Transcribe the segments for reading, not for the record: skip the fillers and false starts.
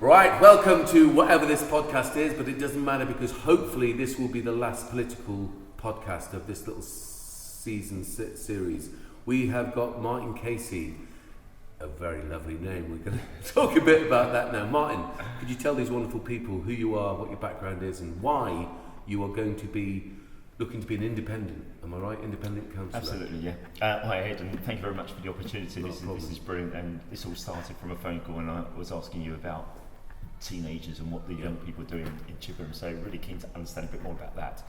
Right, welcome to whatever this podcast is, but it doesn't matter because hopefully this will be the last political podcast of this little season series. We have got Martin Casey, a very lovely name. We're going to talk a bit about that now. Martin, could you tell these wonderful people who you are, what your background is, and why you are going to be looking to be an independent? Am I right? Independent councillor? Absolutely, yeah. Hi Ed, and thank you very much for the opportunity. This is brilliant, and this all started from a phone call when I was asking you about teenagers and what the young people are doing in Chippenham, so really keen to understand a bit more about that.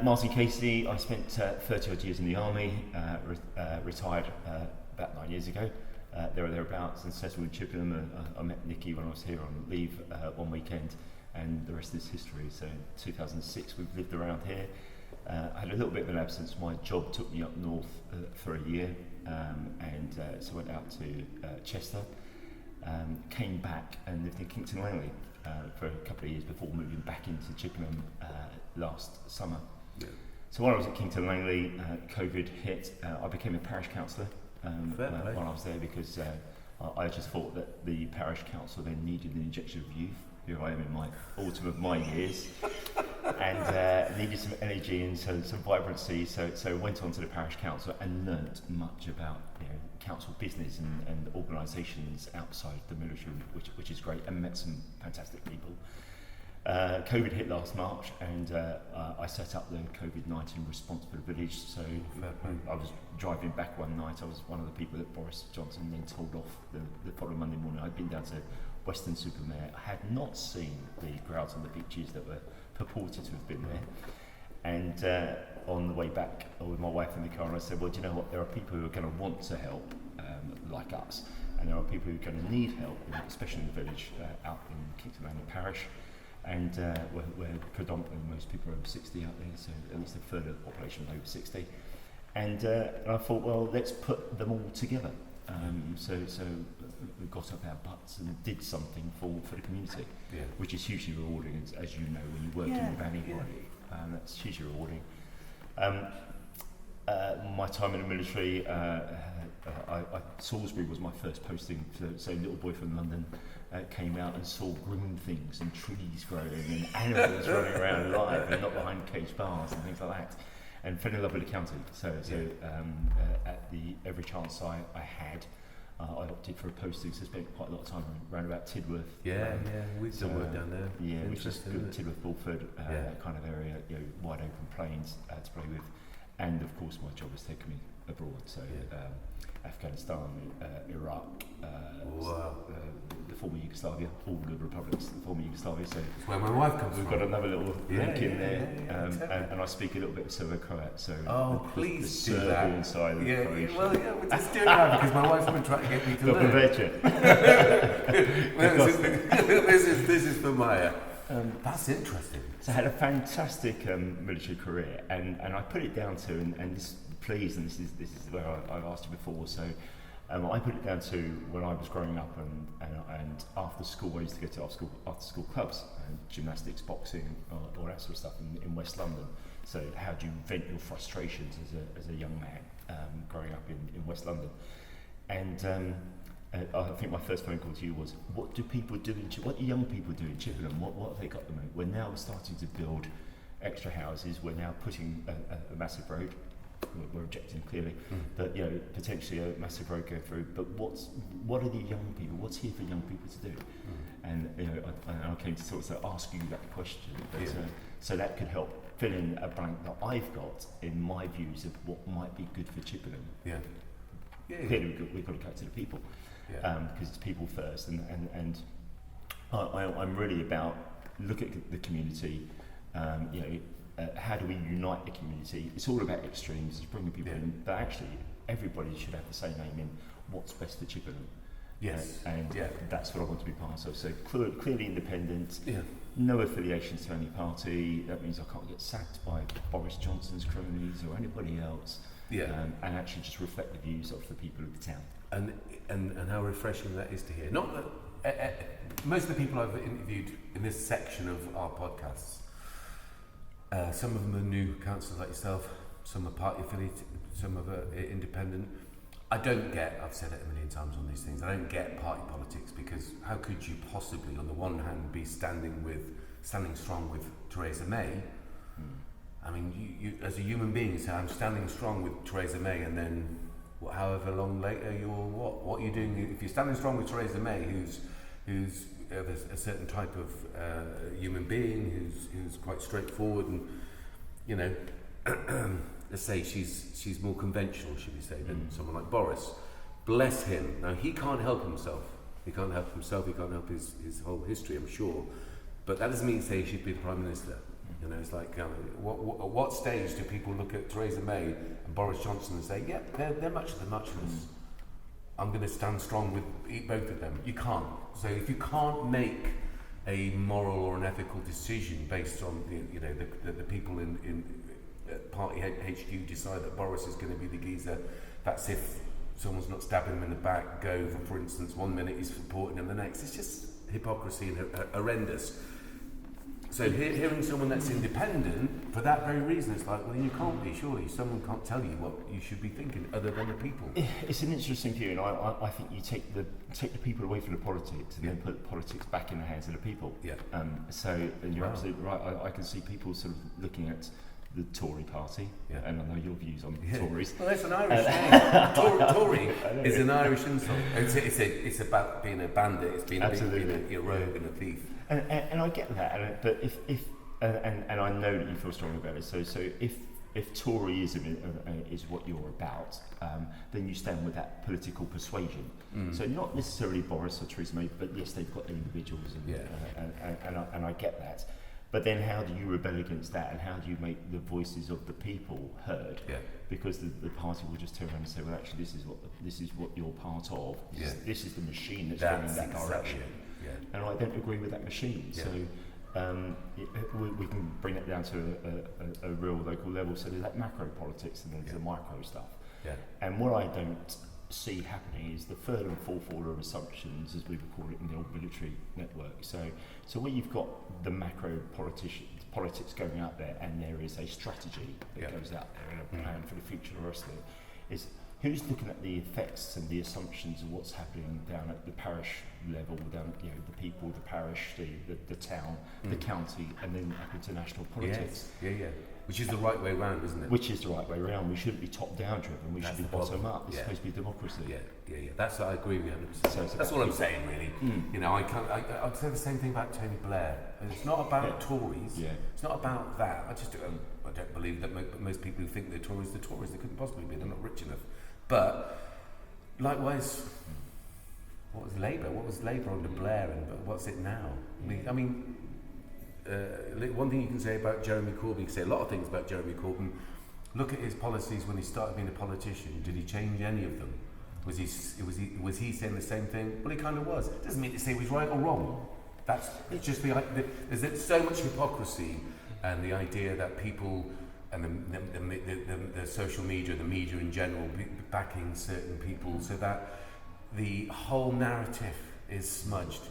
Martin Casey, I spent 30 odd years in the army, retired about 9 years ago, there or thereabouts, and settled in Chippenham. I met Nikki when I was here on leave one weekend, and the rest is history. So in 2006 we've lived around here. I had a little bit of an absence. My job took me up north for a year, and so I went out to Chester, came back and lived in Kingston Langley for a couple of years before moving back into Chippenham last summer. Yeah. So while I was at Kingston Langley, COVID hit. I became a parish councillor while I was there because I just thought that the parish council then needed an injection of youth. Here I am in my autumn of my years, and needed some energy and some vibrancy. So went on to the parish council and learnt much about council business and organisations outside the military, which is great, and met some fantastic people. COVID hit last March, and I set up the COVID-19 response for the village. So I was driving back one night. I was one of the people that Boris Johnson then told off the following Monday morning. I'd been down to Weston-super-Mare. I had not seen the crowds on the beaches that were purported to have been there. And on the way back, I was with my wife in the car, and I said, well, do you know what? There are people who are going to want to help, like us, and there are people who are going to need help, especially in the village out in Kingston Langley Parish. And where predominantly most people are over 60 out there, so at least a third of the population over 60. And I thought, well, let's put them all together. So we got up our butts and did something for the community, which is hugely rewarding, as you know, when you work in the anybody. That's hugely rewarding. My time in the military, Salisbury was my first posting. So little boy from London came out and saw green things and trees growing and animals running around live and not behind cage bars and things like that. And fell in love with the county. So at every chance I had, I opted for a posting, so spent quite a lot of time around about Tidworth. We still work down there. Yeah, which is good, Tidworth, Bulford, kind of area, wide open plains to play with. And of course my job has taken me abroad, so Afghanistan, Iraq, the former Yugoslavia, all the republics, the former Yugoslavia. So that's where my wife comes from. We've got another little link in there, and I speak a little bit of Serbo-Croat. So please the do that. Side of Croatia. We're just doing that because my wife's been trying to get me to learn. This is for Maya. That's interesting. So I had a fantastic military career, and I put it down to, and this, please, and this is where I've asked you before. So I put it down to when I was growing up, and after school I used to go to after school clubs, and gymnastics, boxing, all that sort of stuff in West London. So how do you vent your frustrations as a young man growing up in West London? And I think my first phone call to you was, what do people do what do young people do in Chippenham? What have they got at the moment? We're now starting to build extra houses. We're now putting a massive road. We're objecting clearly, but potentially a massive road going through. But what are the young people? What's here for young people to do? And I came to sort of ask you that question. But, so that could help fill in a blank that I've got in my views of what might be good for Chippenham. Clearly we've got to go to the people. Because it's people first, and I'm really about look at the community. How do we unite the community? It's all about extremes, it's bringing people in, but actually everybody should have the same aim in what's best for Chippenham. That's what I want to be part of. So clearly independent, no affiliations to any party. That means I can't get sacked by Boris Johnson's cronies or anybody else. And actually just reflect the views of the people of the town. And how refreshing that is to hear. Not that most of the people I've interviewed in this section of our podcasts, some of them are new councillors like yourself, some are party affiliated, some are independent. I don't get, I've said it a million times on these things, I don't get party politics, because how could you possibly, on the one hand, be standing strong with Theresa May? I mean, you as a human being, say, I'm standing strong with Theresa May, and then however long later what are you doing? If you're standing strong with Theresa May, who's a certain type of human being, who's quite straightforward, and you know, let's say she's more conventional, should we say, than someone like Boris. Bless him. Now he can't help himself. He can't help his whole history, I'm sure. But that doesn't mean to say he should be the Prime Minister. You know, it's like, at what stage do people look at Theresa May and Boris Johnson and say, yeah, they're much of the muchness. I'm going to stand strong with both of them. You can't. So if you can't make a moral or an ethical decision based on the people in party HQ decide that Boris is going to be the geezer, that's if someone's not stabbing him in the back, for instance, 1 minute he's supporting him, the next. It's just hypocrisy and horrendous. So hearing someone that's independent, for that very reason, it's like, well, you can't be, surely. Someone can't tell you what you should be thinking other than the people. It's an interesting view, and I think you take the people away from the politics and then put the politics back in the hands of the people. Yeah. And you're absolutely right. I can see people sort of looking at the Tory party, and I know your views on Tories. Well, that's an Irish name. Tory is an Irish insult. It's about being a bandit. It's being a rogue and a thief. And I get that, but if and I know that you feel strongly about it. So if Toryism is what you're about, then you stand with that political persuasion. So not necessarily Boris or Theresa May, but yes, they've got individuals, and I get that. But then how do you rebel against that, and how do you make the voices of the people heard? Yeah. Because the party will just turn around and say, well, actually, this is what you're part of. This is the machine that's going in that direction. Yeah. And I don't agree with that machine. Yeah. So we can bring it down to a real local level. So there's that macro politics and there's the micro stuff. Yeah. And what I don't see happening is the third and fourth order of assumptions, as we would call it in the old military network. So where you've got the macro politics going out there, and there is a strategy that goes out there and a plan for the future of the rest of it, is who's looking at the effects and the assumptions of what's happening down at the parish level, down the people, the parish, the town, the county, and then up into national politics. Yes. Yeah. Which is the right way round, isn't it? Which is the right way round. We shouldn't be top-down driven. We should be bottom-up. It's supposed to be democracy. Yeah. That's I agree with you 100%. That's all I'm saying, really. You know, I'd say the same thing about Tony Blair. It's not about Tories. Yeah. It's not about that. I don't believe that most people who think they're Tories. They couldn't possibly be. They're not rich enough. But likewise, what was Labour? What was Labour under Blair, and what's it now? I mean. One thing you can say about Jeremy Corbyn, you can say a lot of things about Jeremy Corbyn. Look at his policies when he started being a politician. Did he change any of them? Was he saying the same thing? Well, he kind of was. Doesn't mean to say he was right or wrong. It's just there's so much hypocrisy, and the idea that people and the social media, the media in general, backing certain people, so that the whole narrative is smudged.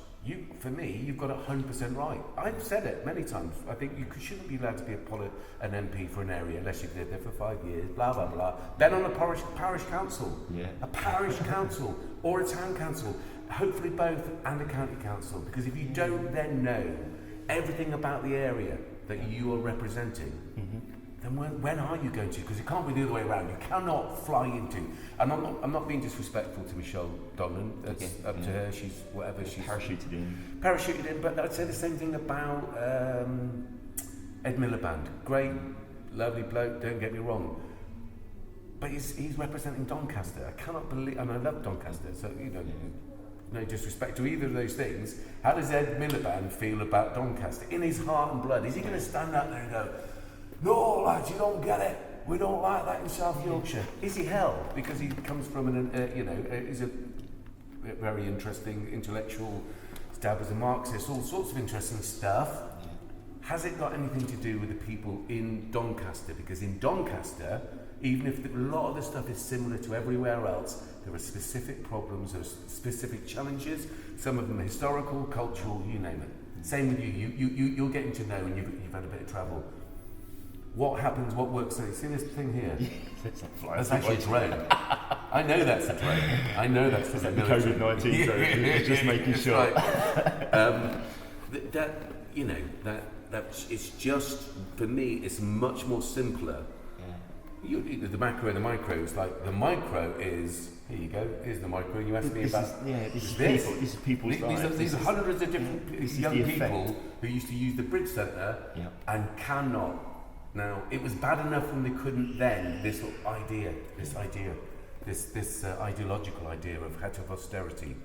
For me, you've got 100% right. I've said it many times. I think you shouldn't be allowed to be an MP for an area unless you've lived there for 5 years, blah, blah, blah. Then on a parish council. Yeah. A parish council or a town council. Hopefully both, and a county council. Because if you don't then know everything about the area that you are representing, then when are you going to? Because it can't be the other way around. You cannot fly into. And I'm not being disrespectful to Michelle Donlan. That's up to her. She's whatever. She's parachuted in. But I'd say the same thing about Ed Miliband. Great, lovely bloke. Don't get me wrong. But he's representing Doncaster. I cannot believe. And I love Doncaster. So no disrespect to either of those things. How does Ed Miliband feel about Doncaster? In his heart and blood, is he going to stand up there and go, "No, lads, you don't get it. We don't like that in South Yorkshire"? Is he hell? Because he comes from he's a very interesting intellectual, stab as a Marxist, all sorts of interesting stuff. Has it got anything to do with the people in Doncaster? Because in Doncaster, even if a lot of the stuff is similar to everywhere else, there are specific problems, there are specific challenges. Some of them are historical, cultural, you name it. Same with you. You're getting to know, and you've had a bit of travel. what happens, what works. So you see this thing here? That's That's actually a drone. I know that's a drone. I know that's the the COVID-19 drone. It's just making sure. Right. It's just, for me, it's much more simpler. The macro and the micro is like, the micro is, here you go, here's the micro, you asked me about this this. Is people's lives. These are hundreds of different young people who used to use the Bridge Centre and cannot. Now, it was bad enough when they couldn't then, this ideological idea of head of austerity.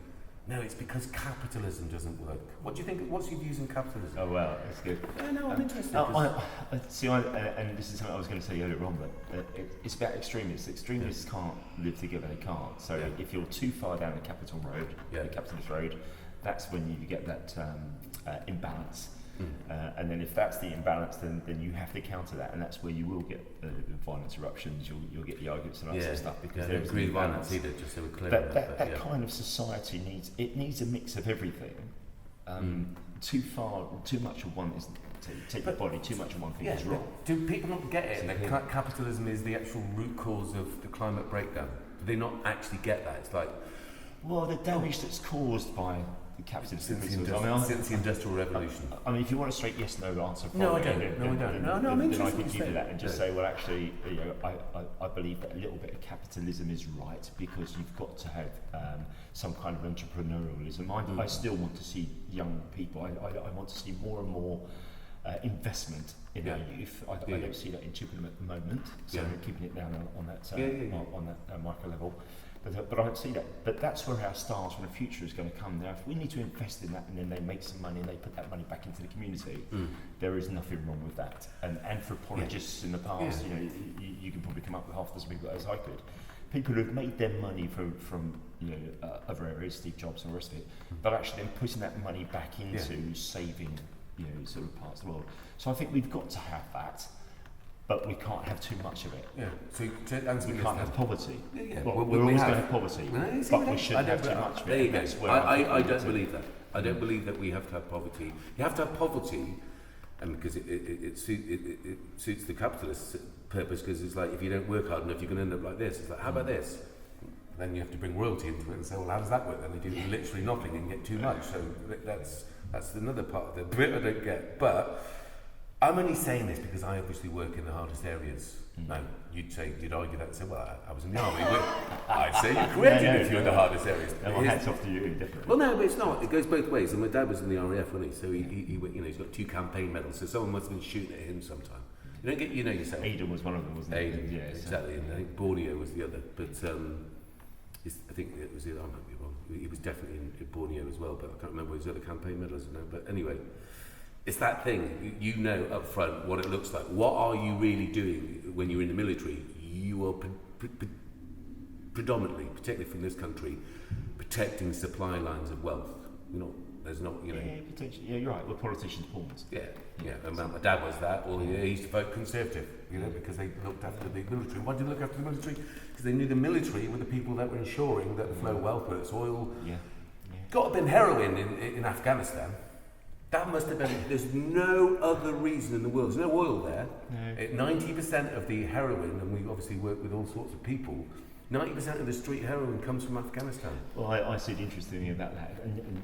No, it's because capitalism doesn't work. What do you think? What's your views on capitalism? Oh well, that's good. Yeah, no, I'm interested. And this is something I was going to say earlier on, but it's about extremists. Extremists can't live together. They can't. So if you're too far down the capital road, the capitalist road, that's when you get that imbalance. And then if that's the imbalance, then you have to counter that, and that's where you will get violent eruptions. You'll get the arguments and that sort of stuff because there is agree violence either. Just so we're clear. That kind of society needs a mix of everything. Too much of one is take the body. Too much of one thing is wrong. Do people not get it? That capitalism is the actual root cause of the climate breakdown. Do they not actually get that? It's like, well, the damage that's caused by the capitalist since the Industrial Revolution. I mean, if you want a straight yes/no answer, no, I don't. I'm interested. Then I think you do that and just say, well, actually, I believe that a little bit of capitalism is right because you've got to have some kind of entrepreneurialism. I still want to see young people. I want to see more and more investment in our youth. I don't see that in Chippenham at the moment, so keeping it down on that micro level. But I don't see that. But that's where our stars from the future is going to come. Now, if we need to invest in that and then they make some money and they put that money back into the community, there is nothing wrong with that. And anthropologists in the past, you can probably come up with half as people as I could. People who have made their money from other areas, Steve Jobs and the rest of it, but actually then putting that money back into saving sort of parts of the world. So I think we've got to have that. But we can't have too much of it. Yeah. So we can't have poverty. Well, we're always going to have poverty, but we shouldn't have too much of it. There you go. I don't believe that. I don't believe that we have to have poverty. You have to have poverty, and because it suits the capitalist purpose. Because it's like if you don't work hard enough, you're going to end up like this. It's like, how about this? Then you have to bring royalty into it and say, well, how does that work? Then they do literally nothing and get too much. So that's another part of the bit I don't get, but. I'm only saying this because I obviously work in the hardest areas. Now, you'd argue that and say, well, I was in the army. I'd say you're correct if you're in the hardest areas. No, hats off to you, definitely. Well, no, but it's not. It goes both ways. And my dad was in the RAF, wasn't he? So he's got 2 campaign medals. So someone must have been shooting at him sometime. You don't get, yourself. Aidan was one of them, wasn't he? Aidan, yeah, exactly. And I think Borneo was the other. But I think it was I might be wrong. He was definitely in Borneo as well, but I can't remember his other campaign medals now. But anyway. It's that thing, up front what it looks like. What are you really doing when you're in the military? You are predominantly, particularly from this country, protecting supply lines of wealth. Yeah, potentially. Yeah, you're right. We're politicians' pawns. Yeah. And my dad was that. Well, he used to vote Conservative, because they looked after the big military. Why did they look after the military? Because they knew the military were the people that were ensuring that the flow of wealth, whether it's oil, got to been heroin in Afghanistan. That must have been, there's no other reason in the world. There's no oil there. No. 90% of the heroin, and we obviously work with all sorts of people, 90% of the street heroin comes from Afghanistan. Well, I see the interesting thing about that,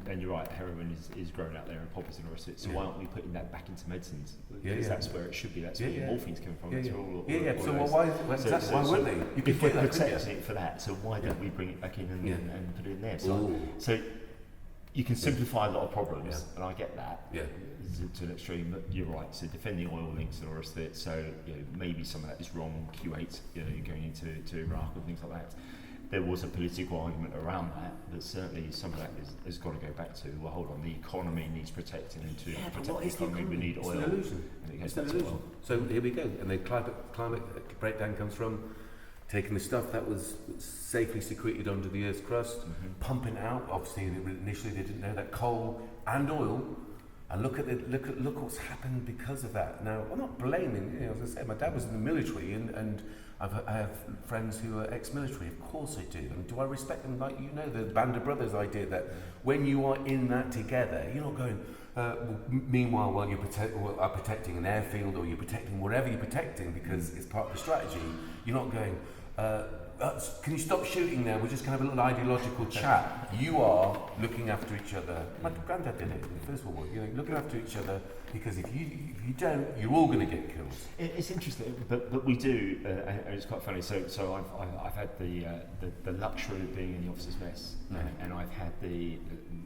and you're right, heroin is grown out there in poppers and the rest of it, so why aren't we putting that back into medicines? Because that's where it should be, that's where morphine's coming from. So why wouldn't they? You could if we're protecting it for that, so why don't we bring it back in and put it in there? So you can simplify a lot of problems, and I get that to an extreme, but you're right, so defending oil links and all the rest of it, so maybe some of that is wrong, Kuwait, going into Iraq and things like that. There was a political argument around that, but certainly some of that has got to go back to, well, hold on, the economy needs protecting, and to protect the economy we need oil. It's an illusion. It's an illusion. So here we go, and the climate breakdown comes from taking the stuff that was safely secreted under the Earth's crust, pumping out. Obviously, initially they didn't know that coal and oil And look what's happened because of that. Now, I'm not blaming. As I said, my dad was in the military, and I have friends who are ex-military. Of course, I do. And do I respect them? Like the Band of Brothers idea that when you are in that together, you're not going. Meanwhile, while you are protecting an airfield or you're protecting whatever you're protecting because it's part of the strategy, you're not going. Can you stop shooting there? We're just going to have a little ideological chat. You are looking after each other. My granddad did it in the First World War. Looking after each other because if you don't, you're all going to get killed. It's interesting, but we do, and it's quite funny. So I've had the luxury of being in the officers' mess, and I've had the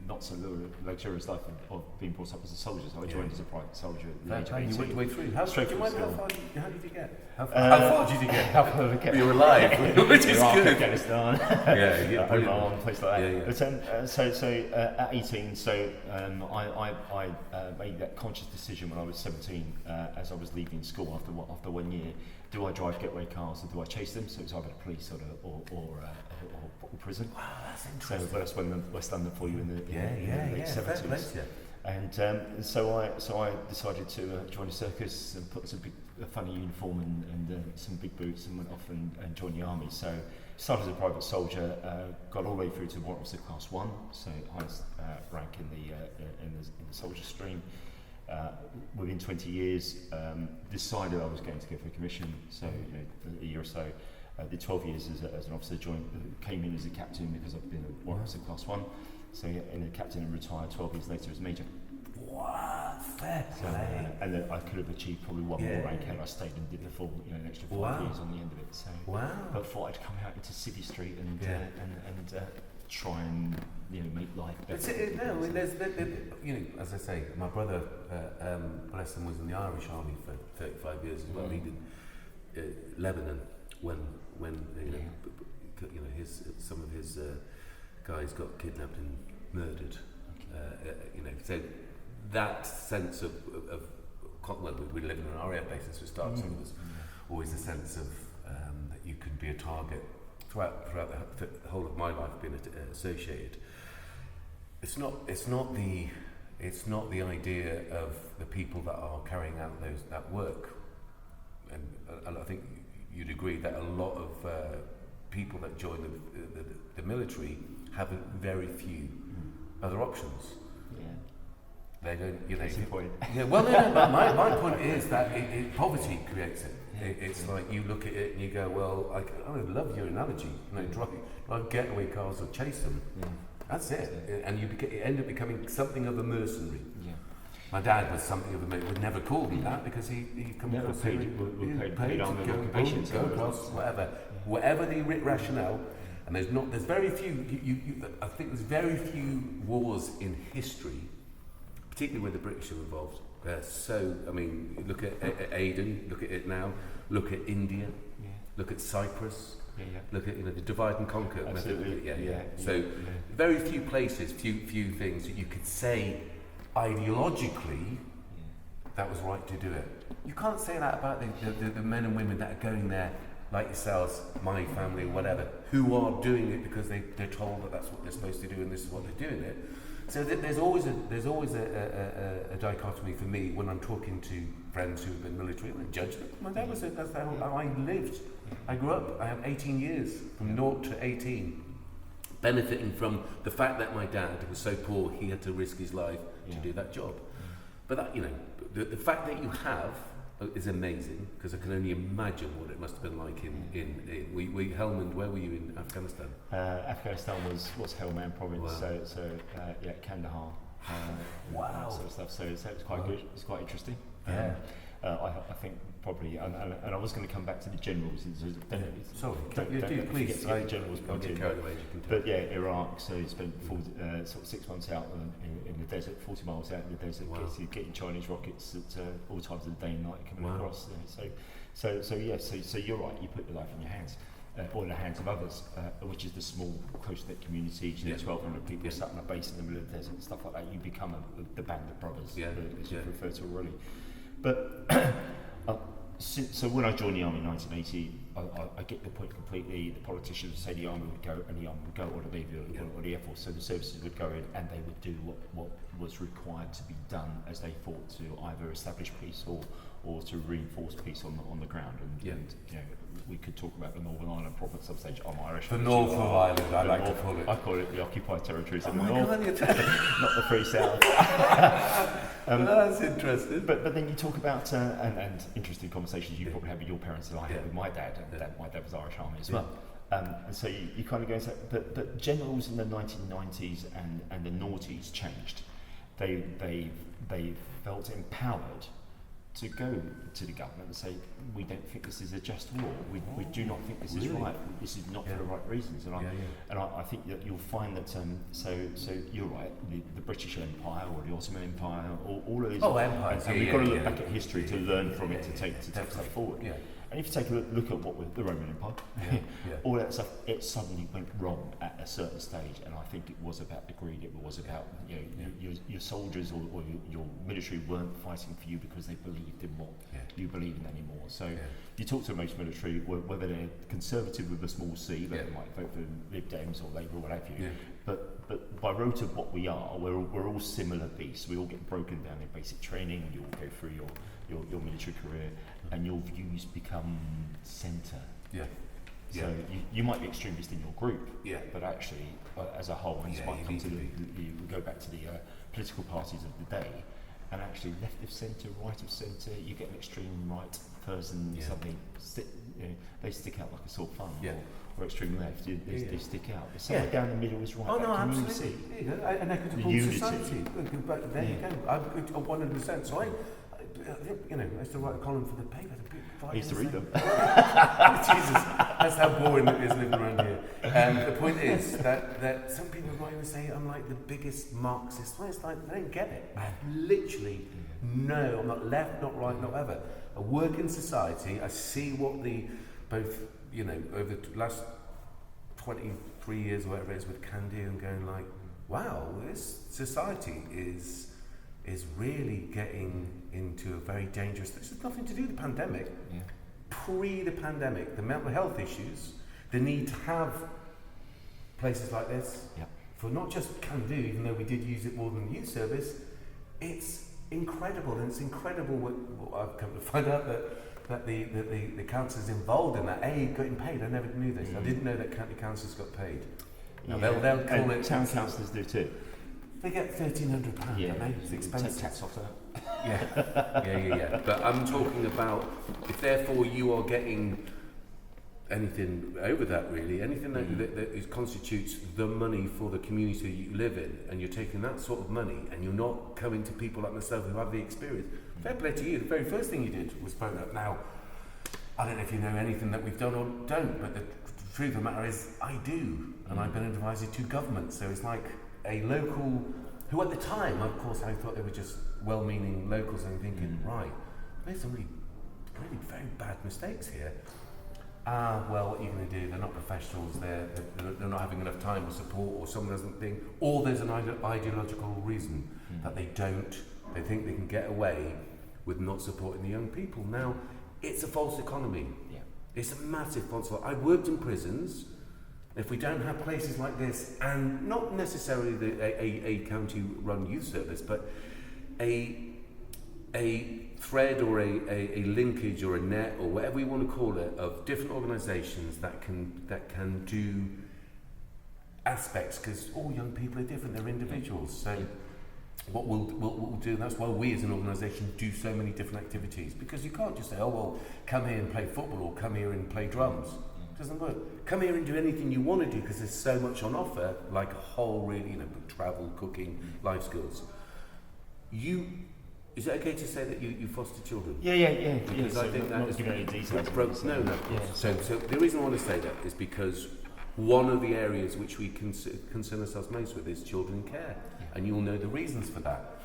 not so luxurious life of being brought up as a soldier. So I joined as a private soldier at the age of 18. You went way through. How far did you get? How far did you get? How far did I get? You were alive, which is Iraq, good. Afghanistan, Oman, places like that. Yeah. But at 18, I made that conscious decision when I was 17, as I was leaving school after 1 year. Do I drive getaway cars or do I chase them? So it's either the police or prison. Wow, that's interesting. So that's when West London for you in the late 70s. Fair place, yeah. And so I decided to join a circus and put a funny uniform and some big boots and went off and joined the army. So started as a private soldier, got all the way through to Warrant Officer Class 1, so highest rank in the soldier stream. Within 20 years, decided I was going to go for a commission. So a year or so, did 12 years as an officer. Came in as a captain because I've been a Warrant Officer Class 1. So in a captain and retired 12 years later as major. Wow, fair play. And then I could have achieved probably one more rank had I stayed and did the full, an extra 5 years on the end of it. So I thought I'd come out into City Street and try and make life better. As I say, my brother, bless him, was in the Irish Army for 35 years as well. He did Lebanon when some of his guys got kidnapped and murdered. So that sense of we live in an RAF basis for starters. So there was always a sense of that you could be a target throughout the whole of my life being associated. It's not the idea of the people that are carrying out that work, and I think you'd agree that a lot of people that join the military have very few other options. They don't, That's the point. Yeah, well, no, but my point is that poverty creates it. It's like you look at it and you go, well, I love your analogy. Drive getaway cars or chase them. Yeah. That's it. And you end up becoming something of a mercenary. Yeah. My dad was something of a mercenary. Would never call me that because he come never across paid go across whatever. Whatever the rationale. And there's very few. I think there's very few wars in history, particularly where the British are involved. Look at Aden, look at it now, look at India, look at Cyprus, look at the divide and conquer method. So very few places, few things that you could say ideologically that was right to do it. You can't say that about the men and women that are going there, like yourselves, my family, whatever, who are doing it because they're told that that's what they're supposed to do and this is what they're doing it. So there's always a dichotomy for me when I'm talking to friends who have been military. I don't judge them. My dad was that's how I lived. I grew up. I have 18 years from 0 to 18, benefiting from the fact that my dad was so poor he had to risk his life to do that job. But that the fact that you have is amazing because I can only imagine what it must have been like in Helmand. Where were you in Afghanistan? Afghanistan was Helmand province, wow. so Kandahar. Wow. That sort of stuff. So it's quite good. It's quite interesting. Yeah. I think probably, and I was going to come back to the generals. Sorry, please. The generals point in. But Iraq. So you spent 6 months out in the desert, 40 miles out in the desert, getting Chinese rockets at all times of the day and night coming across. So you're right. You put your life in your hands. Or in the hands of others, which is the small, close-knit communities, 1,200 people sat on a base in the middle of the desert and stuff like that. You become the band of brothers, as you refer to already. But so when I joined the army in 1980, I get the point completely. The politicians say the army would go, and the army would go, or the navy, or the air force. So the services would go in, and they would do what was required to be done as they fought to either establish peace or to reinforce peace on the ground. And you know, we could talk about the Northern Ireland problem at some stage. I'm Irish. The North of Ireland, I like to call it. I call it the occupied territories of the God, North, not the Free South. That's interesting. But then you talk about and interesting conversations you probably had with your parents and I had with my dad. And my dad was Irish Army as well. And so you kind of go and say, but generals in the 1990s and the noughties changed. They felt empowered to go to the government and say, we don't think this is a just war. We do not think this is right. This is not for the right reasons. And I think that you'll find that. So you're right. The British Empire or the Ottoman Empire, all of these. Empires. And we've got to look back at history to learn from it to take a step forward. Yeah. And if you take a look at what with the Roman Empire, all that stuff, it suddenly went wrong at a certain stage, and I think it was about the greed. It was about your soldiers or your military weren't fighting for you because they believed in what you believe in anymore. So you talk to most military, whether they're conservative with a small c, they might vote for Lib Dems or Labour or what have you. Yeah. But by rote of what we are, we're all similar beasts. We all get broken down in basic training. You all go through your military career, and your views become centre. Yeah. So you might be extremist in your group, but actually, as a whole, and you go back to the political parties of the day, and actually left of centre, right of centre, you get an extreme right person suddenly they stick out like a sore thumb. Or extreme left, they stick out. But somewhere down the middle is right. Oh no, absolutely. An equitable society. There you go. 100%. So I used to write a column for the paper. I used to read them. Jesus, that's how boring it is living around here. The point is that some people might even say I'm like the biggest Marxist. Well, it's like they don't get it. I literally I'm not left, not right, not ever. I work in society. I see what over the last 23 years or whatever it is with can do, and going like, wow, this society is really getting into a very dangerous. This has nothing to do with the pandemic. Pre the pandemic, the mental health issues, the need to have places like this for not just can do, even though we did use it more than the youth service. It's incredible, and it's incredible what I've come to find out that the councillors involved in that getting paid. I never knew this. I didn't know that county councillors got paid. Now they'll call it. Town councillors do too. They get £1,300. Yeah, it's expensive. Take tax off that. Yeah. But I'm talking about if therefore you are getting anything over that, really, anything that constitutes the money for the community you live in, and you're taking that sort of money and you're not coming to people like myself who have the experience. Fair play to you. The very first thing you did was phone up. Now, I don't know if you know anything that we've done or don't, but the truth of the matter is I do, and I've been an advisor to government, so it's like a local, who at the time, of course, I thought they were just well-meaning locals, and thinking, right, there's some really very bad mistakes here. Well, what are you going to do? They're not professionals, they're not having enough time or support, or someone doesn't think, or there's an ideological reason that they think they can get away with not supporting the young people. Now, it's a false economy. It's a massive false economy. I worked in prisons. If we don't have places like this, and not necessarily a county-run youth service, but a thread or a linkage or a net or whatever you want to call it of different organisations that can do aspects, because all young people are different, they're individuals. So what we'll do, and that's why we as an organisation do so many different activities, because you can't just say, oh well, come here and play football or come here and play drums. It doesn't work. Come here and do anything you want to do, because there's so much on offer, like a whole really, travel, cooking, life skills. Is it okay to say that you foster children? Yeah. Because I think that is any details. No. So the reason I want to say that is because one of the areas which we concern ourselves most with is children in care, and you all know the reasons for that.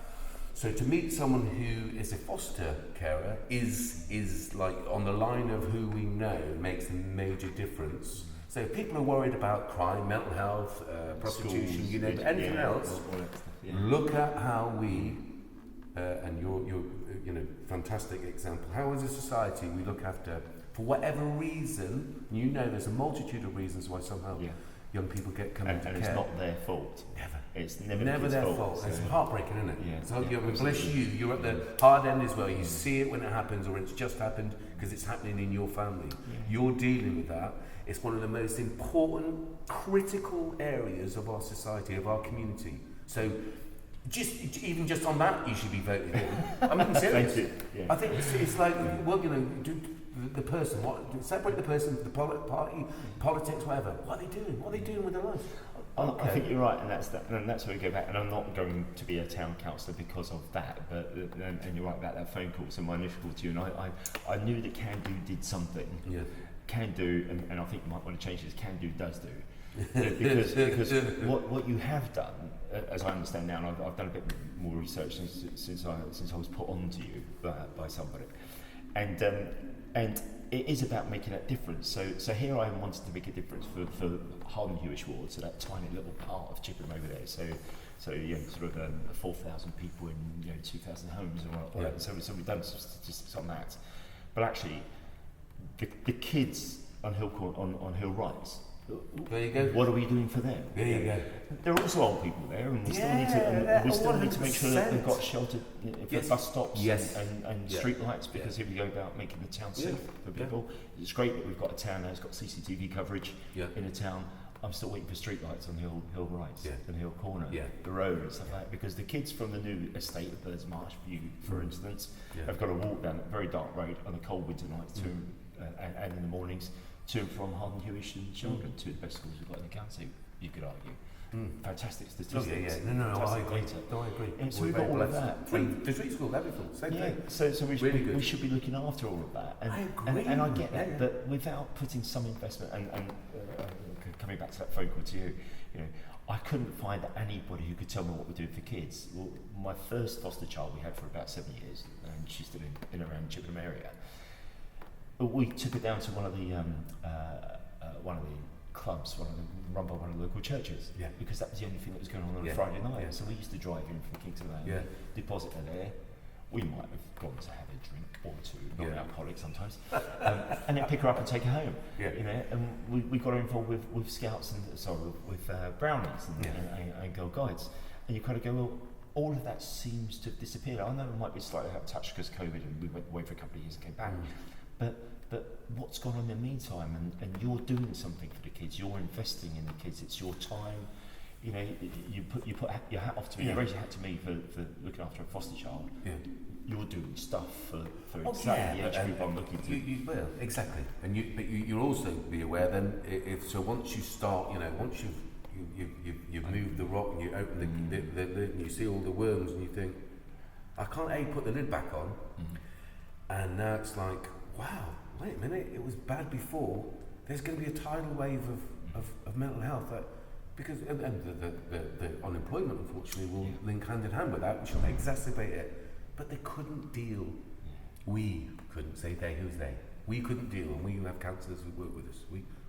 So to meet someone who is a foster carer is like on the line of who we know makes a major difference. So if people are worried about crime, mental health, prostitution, schools, anything else, look at how we. And you're fantastic example. How as a society we look after for whatever reason, there's a multitude of reasons why somehow young people come into care. And it's not their fault. Never. It's never their fault. So it's heartbreaking, isn't it? Yeah. So bless you. You're at the hard end as well. You see it when it happens, or it's just happened because it's happening in your family. Yeah. You're dealing with that. It's one of the most important, critical areas of our society, of our community. So, even just on that, you should be voted in. I'm being serious. Yeah. I think it's like, the person, separate the person, the party, politics, whatever. What are they doing? What are they doing with their life? I think you're right, and that's where we go back. And I'm not going to be a town councillor because of that, but and you're right about that phone call. So my initial call to you, and I knew that Can Do did something. Yeah. Can Do, and I think you might want to change this. Can Do does do. because what you have done, as I understand now, and I've done a bit more research since I was put on to you by somebody, and it is about making that difference. So here I am wanting to make a difference for Harden Hewish Ward, so that tiny little part of Chippenham over there. So sort of 4,000 people in 2,000 homes, so we've done statistics on that. But actually, the kids on Hill Rise. There you go. What are we doing for them? There you go. There are also old people there, and we still need to make sure that they've got sheltered for bus stops and street lights, because if we go about making the town safe for people, it's great that we've got a town now that's got CCTV coverage in a town. I'm still waiting for street lights on Hill Rise and Hill Corner, the road and stuff like that, because the kids from the new estate of Birds Marsh View, for instance, have got to walk down a very dark road on a cold winter night and in the mornings to and from Harden Hewish and children, two of the best schools we've got in the county, you could argue. Fantastic statistics. No, I agree. I agree. And so we've got all of that. The street school, everything, same thing. So we should be looking after all of that. And, I agree. And I get that, but without putting some investment, and coming back to that phone call to you, I couldn't find anybody who could tell me what we're doing for kids. Well, my first foster child we had for about 7 years, and she's still in around Chippenham area. We took her down to one of the clubs, run by one of the local churches, because that was the only thing that was going on a Friday night. Yeah. So we used to drive in from Kingston Lane, deposit her there. We might have gone to have a drink or two, non-alcoholic sometimes, and then pick her up and take her home. And we got her involved with scouts and with brownies and Girl Guides, and you kind of go, well, all of that seems to have disappeared. I know it might be slightly out of touch because COVID, and we went away for a couple of years and came back. But what's gone on in the meantime? And you're doing something for the kids. You're investing in the kids. It's your time. You put your hat off to me. You raise your hat to me for looking after a foster child. Yeah. You're doing stuff for exactly the age group I'm looking to. Well, exactly. And you'll also be aware then once you start, once you've moved the rock and you open the lid and you see all the worms and you think, I can't put the lid back on, and now it's like, wow, wait a minute, it was bad before. There's going to be a tidal wave of mental health because the unemployment, unfortunately, will link hand in hand with that, which will exacerbate it. But they couldn't deal. We couldn't say they, who's they? We couldn't deal, and we have counsellors who work with us.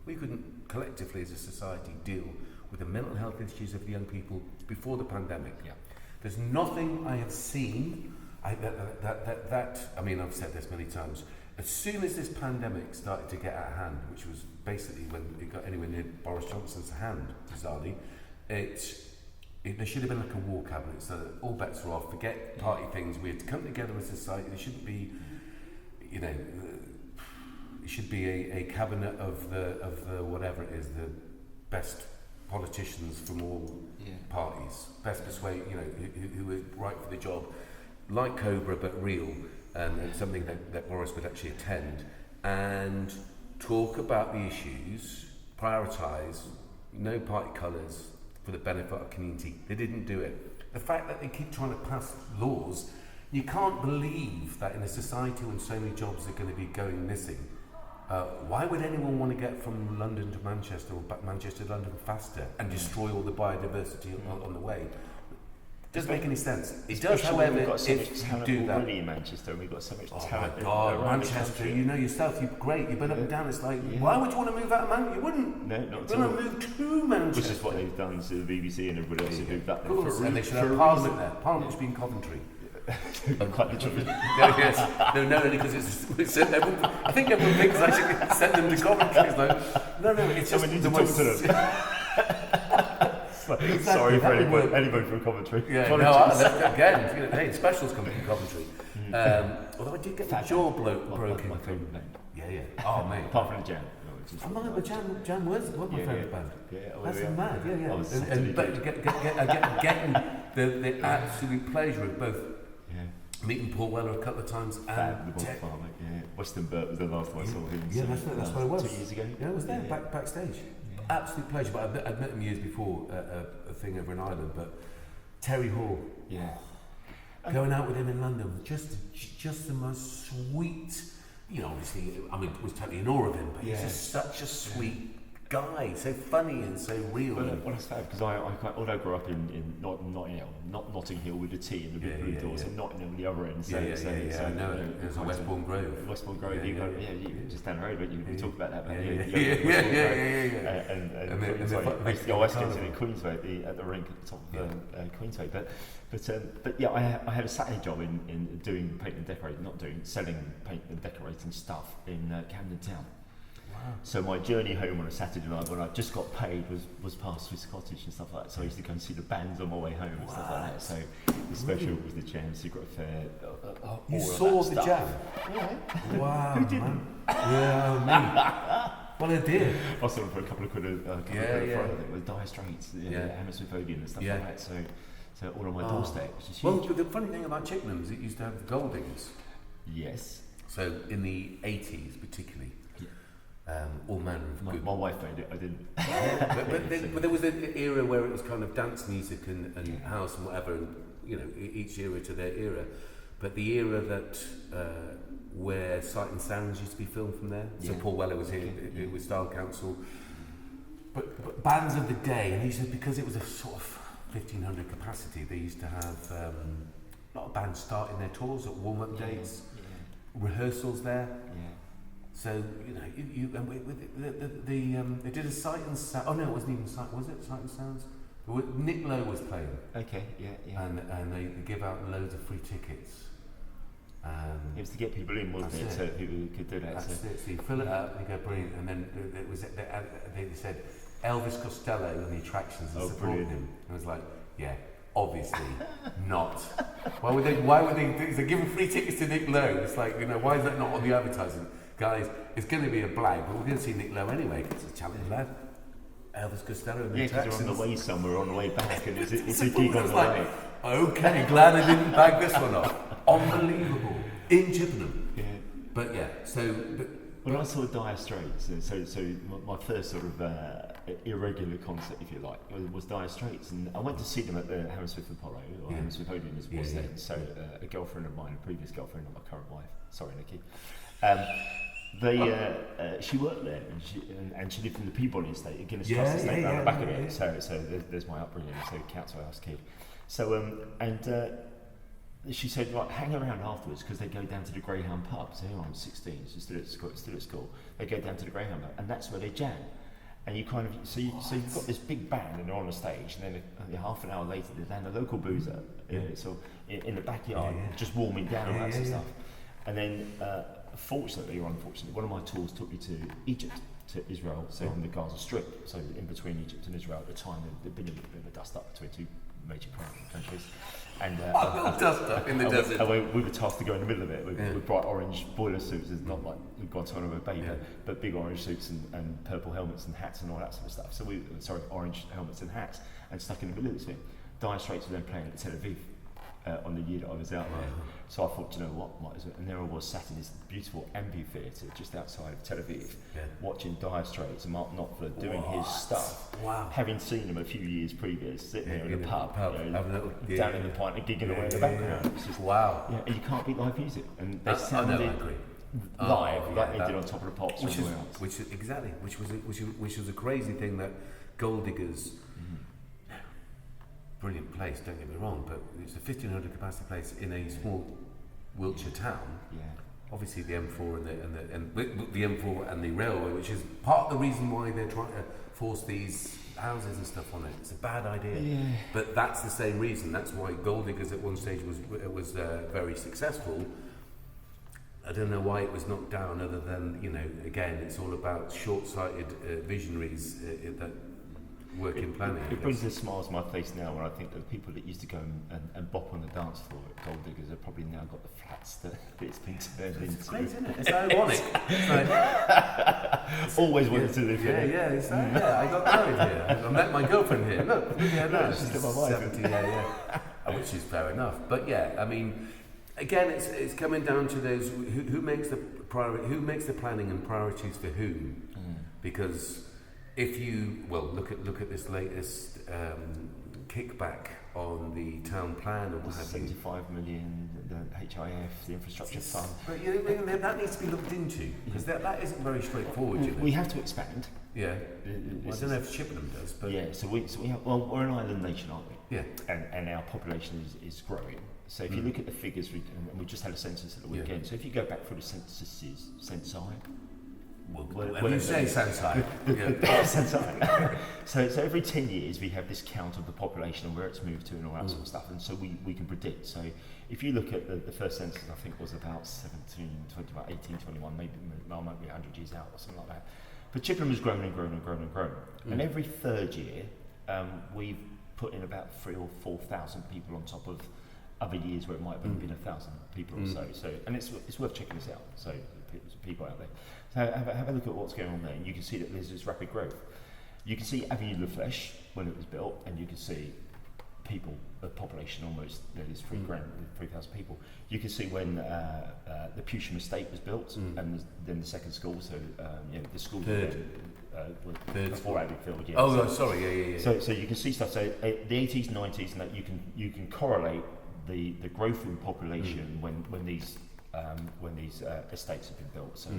We couldn't collectively as a society deal with the mental health issues of the young people before the pandemic. Yeah. There's nothing I have seen I've said this many times. As soon as this pandemic started to get out of hand, which was basically when it got anywhere near Boris Johnson's hand, bizarrely, there should have been like a war cabinet, so that all bets were off. Forget party things. We had to come together as a society. There shouldn't be, it should be a cabinet of the whatever it is, the best politicians from all parties, best persuade, who are right for the job, like Cobra but real. And something that Boris would actually attend and talk about the issues, prioritise, no party colours for the benefit of the community. They didn't do it. The fact that they keep trying to pass laws, you can't believe that in a society when so many jobs are going to be going missing, why would anyone want to get from London to Manchester or Manchester to London faster and destroy all the biodiversity on the way? Doesn't make any sense. It does, however, we've got so much if talent you do that. Already in Manchester, and we've got so much talent. Oh my God, Manchester! You know yourself. You're great. You've been up and down. It's like, why would you want to move out of Manchester? You wouldn't. No, not at all. You want to move to Manchester. Which is what they've done to the BBC and everybody else who moved that there. And they should have Parliament there. Parliament should be in Coventry. Quite literally. Yes. No, because it's I think everyone thinks I should send them to Coventry. It's like, no, it's just need the to talk most... to them. Exactly, sorry for anybody from Coventry. Yeah, again, hey, specials coming from Coventry. Although I did get my jaw broken. My favourite band. Yeah. Oh, mate. Apart from the Jam. Jam was my favourite band. That's mad, yeah. Oh, Getting the absolute pleasure of both meeting Paul Weller a couple of times and Weston Burt was the last time I saw him. Yeah, that's what it was. 2 years ago. Yeah, I was there backstage. Absolute pleasure. But I'd met him years before a thing over in Ireland. But Terry Hall. Yeah. Going out with him in London, just the most sweet. Obviously, it was totally in awe of him, but he's just such a sweet guy, so funny and so real. Well, it's sad because although I grew up in Notting Hill with a T in the big blue doors, and Nottingham on the other end. So it was a Westbourne Grove. Westbourne Grove, you just down the road, but we talk about that. And Westgate in Queensway at the rink at the top of Queensway, but yeah, I had a Saturday job in doing paint and decorating, selling paint and decorating stuff in Camden Town. Wow. So my journey home on a Saturday night when I just got paid was past Swiss Cottage and stuff like that. So I used to go and see the bands on my way home and stuff like that. So the special was the Jam, Secret Affair. You saw the Jam? Yeah. Wow. Who didn't? Yeah, me. Well, I did. I saw them for a couple of quid a Friday. It was Dire Straits, Hammersmith Odeon and stuff like that. So all on my doorstep. Well, the funny thing about Chippenham is it used to have the Goldings. Yes. So in the 80s particularly. All manner of good. My wife made it, I didn't. but there was an era where it was kind of dance music and house and whatever, and each era to their era. But the era that where Sight and Sounds used to be filmed from there. So Paul Weller was here. It was Style Council. But bands of the day, and these because it was a sort of 1,500 capacity. They used to have a lot of bands starting their tours at warm-up dates, rehearsals there. So they did a Sight and Sound. Oh no, it wasn't even Sight. Was it Sight and Sounds? Nick Lowe was playing. Okay, yeah. And they give out loads of free tickets. It was to get people in, wasn't it? So people could do that. That's it. So you fill it up, and you go brilliant, and then they said Elvis Costello and the Attractions and supporting him. And I was like, obviously not. Why would they? They're giving free tickets to Nick Lowe. It's like why is that not on the advertising? Guys, it's going to be a blag, but we're going to see Nick Lowe anyway, because it's a challenge lad. Elvis Costello and the Attractions. Because you're on the way somewhere, on the way back, and it's a gig on the way. Okay, glad I didn't bag this one off. Unbelievable. In Chippenham. Yeah. But when I saw Dire Straits, so my first sort of irregular concert, if you like, was Dire Straits, and I went to see them at the Hammersmith Apollo, or Hammersmith Odeon as it was then. So a girlfriend of mine, a previous girlfriend of my current wife, sorry Nikki, she worked there, and she lived in the Peabody estate, again, a trust estate around the back of it. So there's my upbringing. So Council House kid. So she said, right, hang around afterwards because they go down to the Greyhound pub. So I'm 16, so still at school. They go down to the Greyhound pub, and that's where they jam. And you kind of so you've got this big band and they're on the stage, and then half an hour later they're down the local boozer, so in the backyard, just warming down and that sort of stuff. And then, fortunately or unfortunately, one of my tours took me to Egypt, to Israel, so in the Gaza Strip, so in between Egypt and Israel at the time. There'd been a bit of a dust up between two major countries. And dust up in the desert. We were tasked to go in the middle of it with bright orange boiler suits. It's not like Guantanamo Bay, but big orange suits and purple helmets and hats and all that sort of stuff. So orange helmets and hats, and stuck in the middle of this thing. Dire Straits were then playing at Tel Aviv on the year that I was out there. So I thought, what is it? And there I was sat in this beautiful amphitheatre just outside of Tel Aviv, watching Dire Straits and Mark Knopfler doing his stuff. Wow. Having seen him a few years previous, sitting there in a pub, having a little down in the pint and gigging away in the background. It's just, wow. Yeah, and you can't beat live music. And they sounded live, like they did on Top of the Pops. Which was a crazy thing that Gold Diggers. Brilliant place, don't get me wrong, but it's a 1,500 capacity place in a small Wiltshire town. Yeah. Obviously, the M4 and the M4 and the railway, which is part of the reason why they're trying to force these houses and stuff on it. It's a bad idea. Yeah. But that's the same reason. That's why Gold Diggers at one stage was very successful. I don't know why it was knocked down, other than, you know, again, it's all about short-sighted visionaries that work in planning. It brings a smile to my face now when I think that the people that used to go and bop on the dance floor at Gold Diggers have probably now got the flats that it's been turned into. It's great, isn't it? It's ironic. Always wanted to live here. Yeah, it's like, yeah, I got married here. I met my girlfriend here. Look, yeah, no, she's she's my wife. 70, yeah. Which is fair enough. But yeah, I mean, again, it's coming down to those who makes the planning and priorities for whom. Because if you look at this latest kickback on the town plan and what have you. 75 million, the HIF, the infrastructure fund. But that needs to be looked into, because that isn't very straightforward. We have to expand. Yeah. I don't know if Chippenham does, but yeah. So we have, we're an island nation, aren't we? Yeah. And our population is growing. So if you look at the figures, and we just had a census at the weekend. Yeah. So if you go back through the censi. When you say censi. So every 10 years we have this count of the population and where it's moved to and all that sort of stuff, and so we can predict. So if you look at the first census, I think was about 1821, maybe I might be 100 years out or something like that. But Chippenham has grown and grown and grown and grown. And every third year we've put in about 3,000 or 4,000 people on top of other years where it might have only been 1,000 people or so. So, and it's worth checking this out. So people out there. So have a look at what's going on there, and you can see that there's this rapid growth. You can see Avenue La Flèche when it was built, and you can see people, the population almost, there's 3,000 people. You can see when the Pewsham Estate was built, and then the second school, so the school before Abbeyfield. Yeah. Oh, sorry, yeah. So you can see stuff. So the 80s, 90s, and that you can correlate the growth in population when these estates have been built. So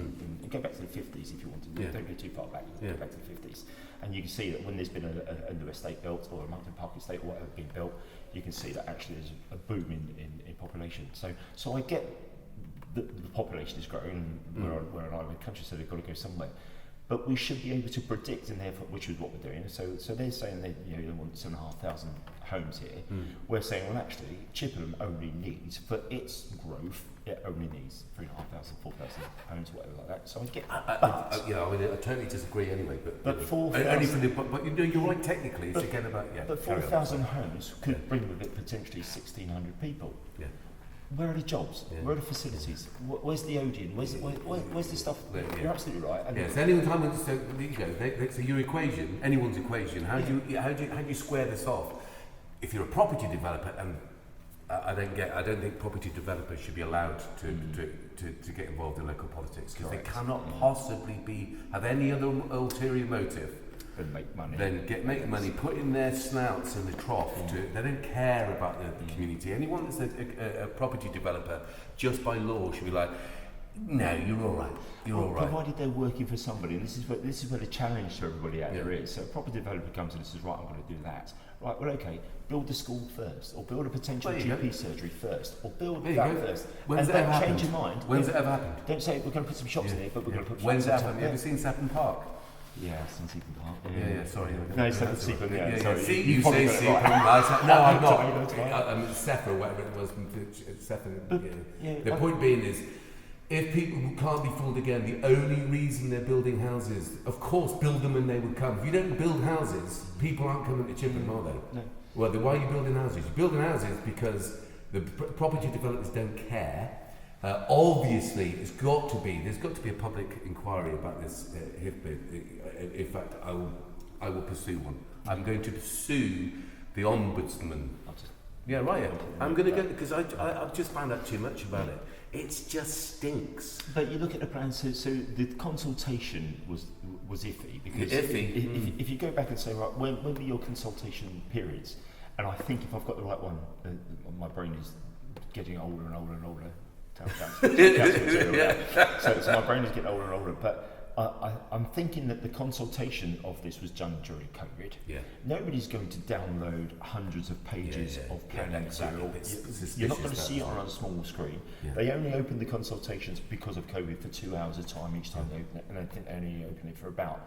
go back to the 50s if you want to. Don't go too far back. Go back to the 50s, and you can see that when there's been a new estate built, or a Mountain Park estate, or whatever being built, you can see that actually there's a boom in population. So I get the population is growing. We're an island country, so they've got to go somewhere. But we should be able to predict, and therefore, which is what we're doing. So they're saying they want 7,500 homes here. We're saying, well, actually, Chippenham only needs, for its growth, it only needs 3,500, 4,000 homes, whatever like that. So I get. I totally disagree anyway. But 4,000. But you're right technically. It's again about But 4,000 homes could bring with it potentially 1,600 people. Yeah. Where are the jobs? Yeah. Where are the facilities? Where's the Odeon? Where's the stuff? Yeah. You're absolutely right. Yes. Anytime so your equation, anyone's equation. How do you square this off? If you're a property developer, and I don't think property developers should be allowed to get involved in local politics, because they cannot possibly have any other ulterior motive. Make money. Make money, put in their snouts in the trough. They don't care about the community. Anyone that's a property developer, just by law, should be like, no, you're all right. You're all right. Provided they're working for somebody, and this is where the challenge to everybody out there is. So a property developer comes in and says, right, I'm going to do that. Right, well, okay, build the school first, or build a potential GP surgery first, or build that first. When's it ever happened? Change your mind. When's it ever happened? Don't say we're going to put some shops in here, but we're going to put. When's it happened? Have you ever seen Seppin Park? Yeah, I've seen Seppin Park. Yeah, sorry. No, it's Seppin, yeah. Sorry. See, you say Seppin. No, I'm not. Seppin, whatever it was. Seppin. The point being is, if people can't be fooled again, the only reason they're building houses, of course, build them and they would come. If you don't build houses, people aren't coming to Chippenham, are they? No. Well, then why are you building houses? You're building houses because the property developers don't care. Obviously, there's got to be a public inquiry about this HIF bid. In fact, I will pursue one. I'm going to pursue the Ombudsman. Yeah, right. I'm going to go, because I've just found out too much about it. It just stinks. But you look at the plan, so the consultation was iffy, because if you go back and say, right, when were your consultation periods? And I think if I've got the right one, my brain is getting older and older and older. So my brain is getting older and older, but I'm thinking that the consultation of this was done during COVID. Yeah. Nobody's going to download hundreds of pages of planning material. You're not going to see it on a small screen. Yeah. They only opened the consultations because of COVID for 2 hours a time each time they open it, and I think they only open it for about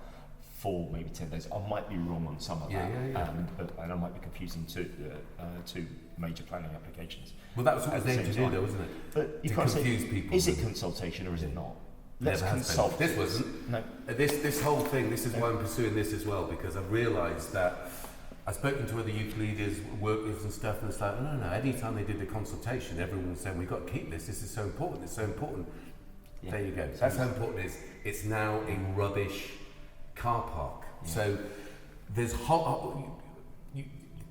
4, maybe 10 days. I might be wrong on some of that, and I might be confusing two major planning applications. Well, that was what they to do, though, wasn't it? But you to can't confuse say, people. is it consultation or is it not? Let's consult. This wasn't. No. This whole thing. This is why I'm pursuing this as well, because I've realised that I've spoken to other youth leaders, workers and stuff, and it's like, no. Any time they did the consultation, everyone was saying, we've got to keep this. This is so important. It's so important. Yeah. There you go. That's how important it is. It's now a rubbish car park. Yeah. So there's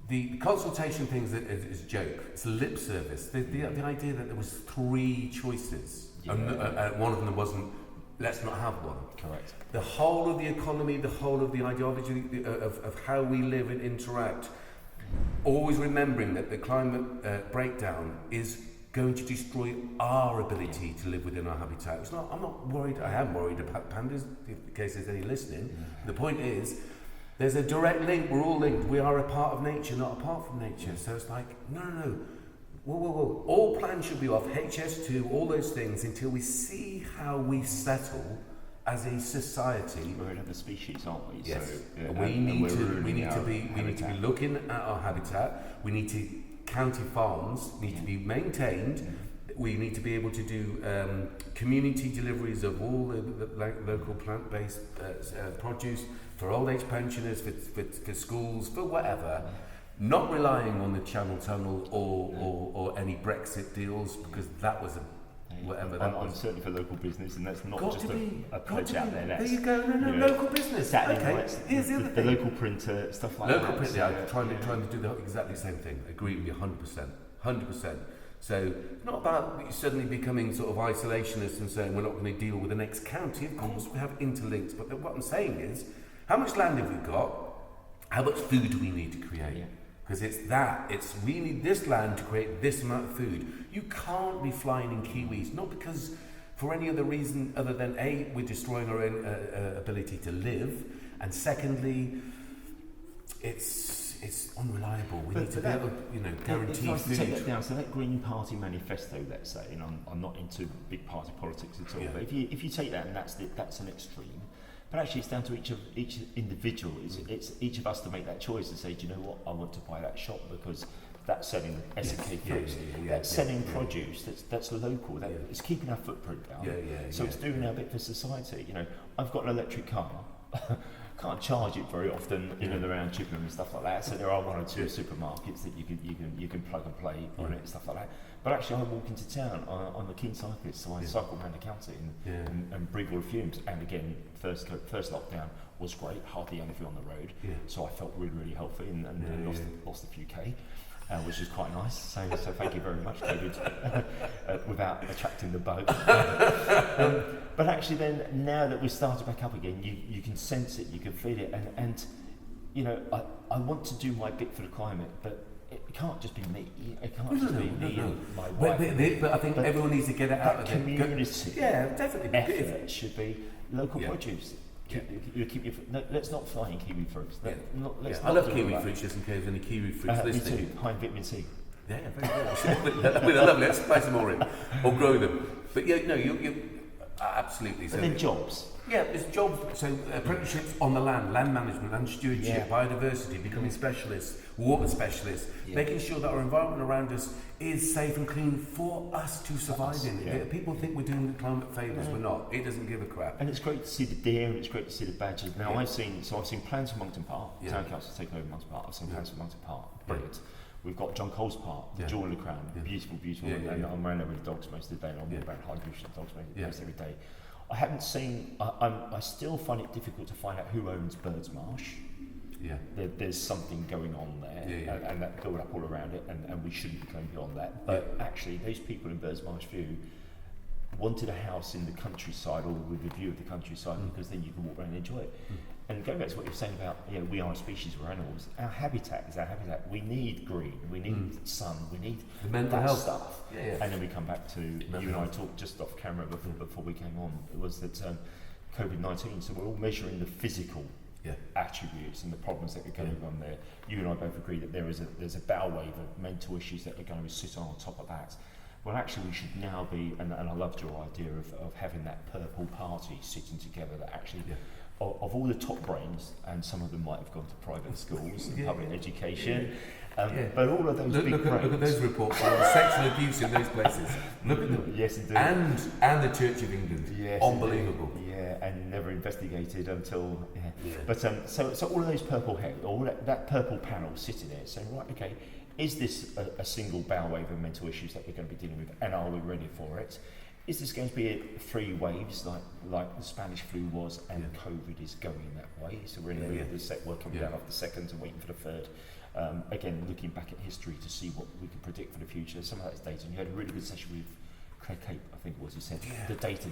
the consultation thing is a joke. It's a lip service. The idea that there was 3 choices, and one of them wasn't, let's not have one. Correct. The whole of the economy, the whole of the ideology of how we live and interact, always remembering that the climate breakdown is going to destroy our ability to live within our habitat. I'm not worried. I am worried about pandas, in case there's any listening. The point is, there's a direct link. We're all linked. We are a part of nature, not apart from nature. So it's like, no. Whoa. All plans should be off. HS2, all those things, until we see how we settle as a society. We're another species, aren't we? Yes. So, we need to be looking at our habitat. We need to. County farms need to be maintained. We need to be able to do community deliveries of all the local plant-based produce for old age pensioners, for schools, for whatever. Not relying on the Channel Tunnel or any Brexit deals, because that was whatever that was. I'm certainly for local business, and that's not just a pledge out there. There you go. No, local business. Saturday nights. Here's the other thing. The local printer, stuff like local that. Print, I'm trying to do the exactly same thing. Agree with you 100%. So not about suddenly becoming sort of isolationist and saying we're not going to deal with the next county. Of course we have interlinks, but what I'm saying is, how much land have we got? How much food do we need to create? Because we need this land to create this amount of food. You can't be flying in Kiwis, not because for any other reason other than A, we're destroying our own ability to live, and secondly, it's unreliable. We need to be able to, guarantee if I food. Take that down, so that Green Party manifesto, let's say, and I'm not into big party politics at all, but if you take that and that's an extreme. But actually, it's down to each individual. It's each of us to make that choice and say, do you know what? I want to buy that shop because that's selling S.H.O.P fruits. That's selling produce. That's local. It's keeping our footprint down. So it's doing our bit for society. I've got an electric car. Can't charge it very often in and around Chippenham and stuff like that. So there are 1 or 2 supermarkets that you can plug and play on it and stuff like that. But actually, I walk into town. I'm a keen cyclist, so I cycle around the county and breathe all the fumes. And again, first lockdown was great, hardly anything on the road. So I felt really, really healthy and lost a few K, which was quite nice. So thank you very much, COVID, without attracting the bug. But actually, then now that we've started back up again, you can sense it, you can feel it, and I want to do my bit for the climate, but it can't just be me. It can't just be me and my wife. But I think everyone needs to get it out of the community. Definitely. Effort should be local produce. Let's not fly in kiwi fruits. I love kiwi fruits, just in case any kiwi fruits listening. Me too. High in vitamin C. Yeah, very good. I mean, I love it. Let's spice some more in, or grow them. But you absolutely. And then jobs. Yeah, there's jobs. So apprenticeships on the land management, land stewardship, biodiversity, becoming specialists, water specialists, making sure that our environment around us is safe and clean for us to survive in. Yeah. People think we're doing the climate favours. We're not. It doesn't give a crap. And it's great to see the deer, and it's great to see the badgers. Now I've seen plans for Monkton Park. Town Council's taken over Monkton Park. I've seen plans for Monkton Park. Brilliant. We've got John Cole's Park, the Jewel in the Crown, beautiful. And I'm around there with the dogs most of the day, and I'm walking around high-bush with dogs most every day. I haven't seen. I still find it difficult to find out who owns Birds Marsh. There's something going on there, and that build up all around it, and we shouldn't be going beyond that. But actually, those people in Birds Marsh View wanted a house in the countryside or with a view of the countryside because then you can walk around and enjoy it. And going back to what you're saying about, we are a species, we're animals. Our habitat is our habitat. We need green, we need sun, we need the mental health stuff. And then we come back to, you and I talked just off camera before we came on, it was that COVID-19, so we're all measuring the physical attributes and the problems that are going on there. You and I both agree that there's a bow wave of mental issues that are going to sit on top of that. Well, actually, we should now be, and I loved your idea of having that purple party sitting together that actually of all the top brains, and some of them might have gone to private schools and public education, but all of those big brains. Look at those reports on sexual abuse in those places. Look at them. Yes, indeed. And the Church of England. Yes, unbelievable. Indeed. Yeah, and never investigated until. Yeah. But so all of those purple head, all that purple panel sitting there saying, right, okay, is this a single bow wave of mental issues that we're going to be dealing with, and are we ready for it? Is this going to be 3 waves like the Spanish flu was, and COVID is going that way? So we're coming down off the second and waiting for the third. Again, looking back at history to see what we can predict for the future. Some of that's data. And you had a really good session with Craig Cape, I think it was. He said the data.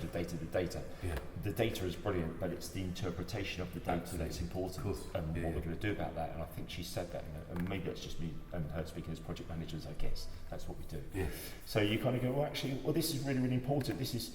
Yeah. The data is brilliant, but it's the interpretation of the data that's important, and what we're going to do about that. And I think she said that, and maybe that's just me and her speaking as project managers. I guess that's what we do. Yeah. So you kind of go, well, this is really, really important. This is.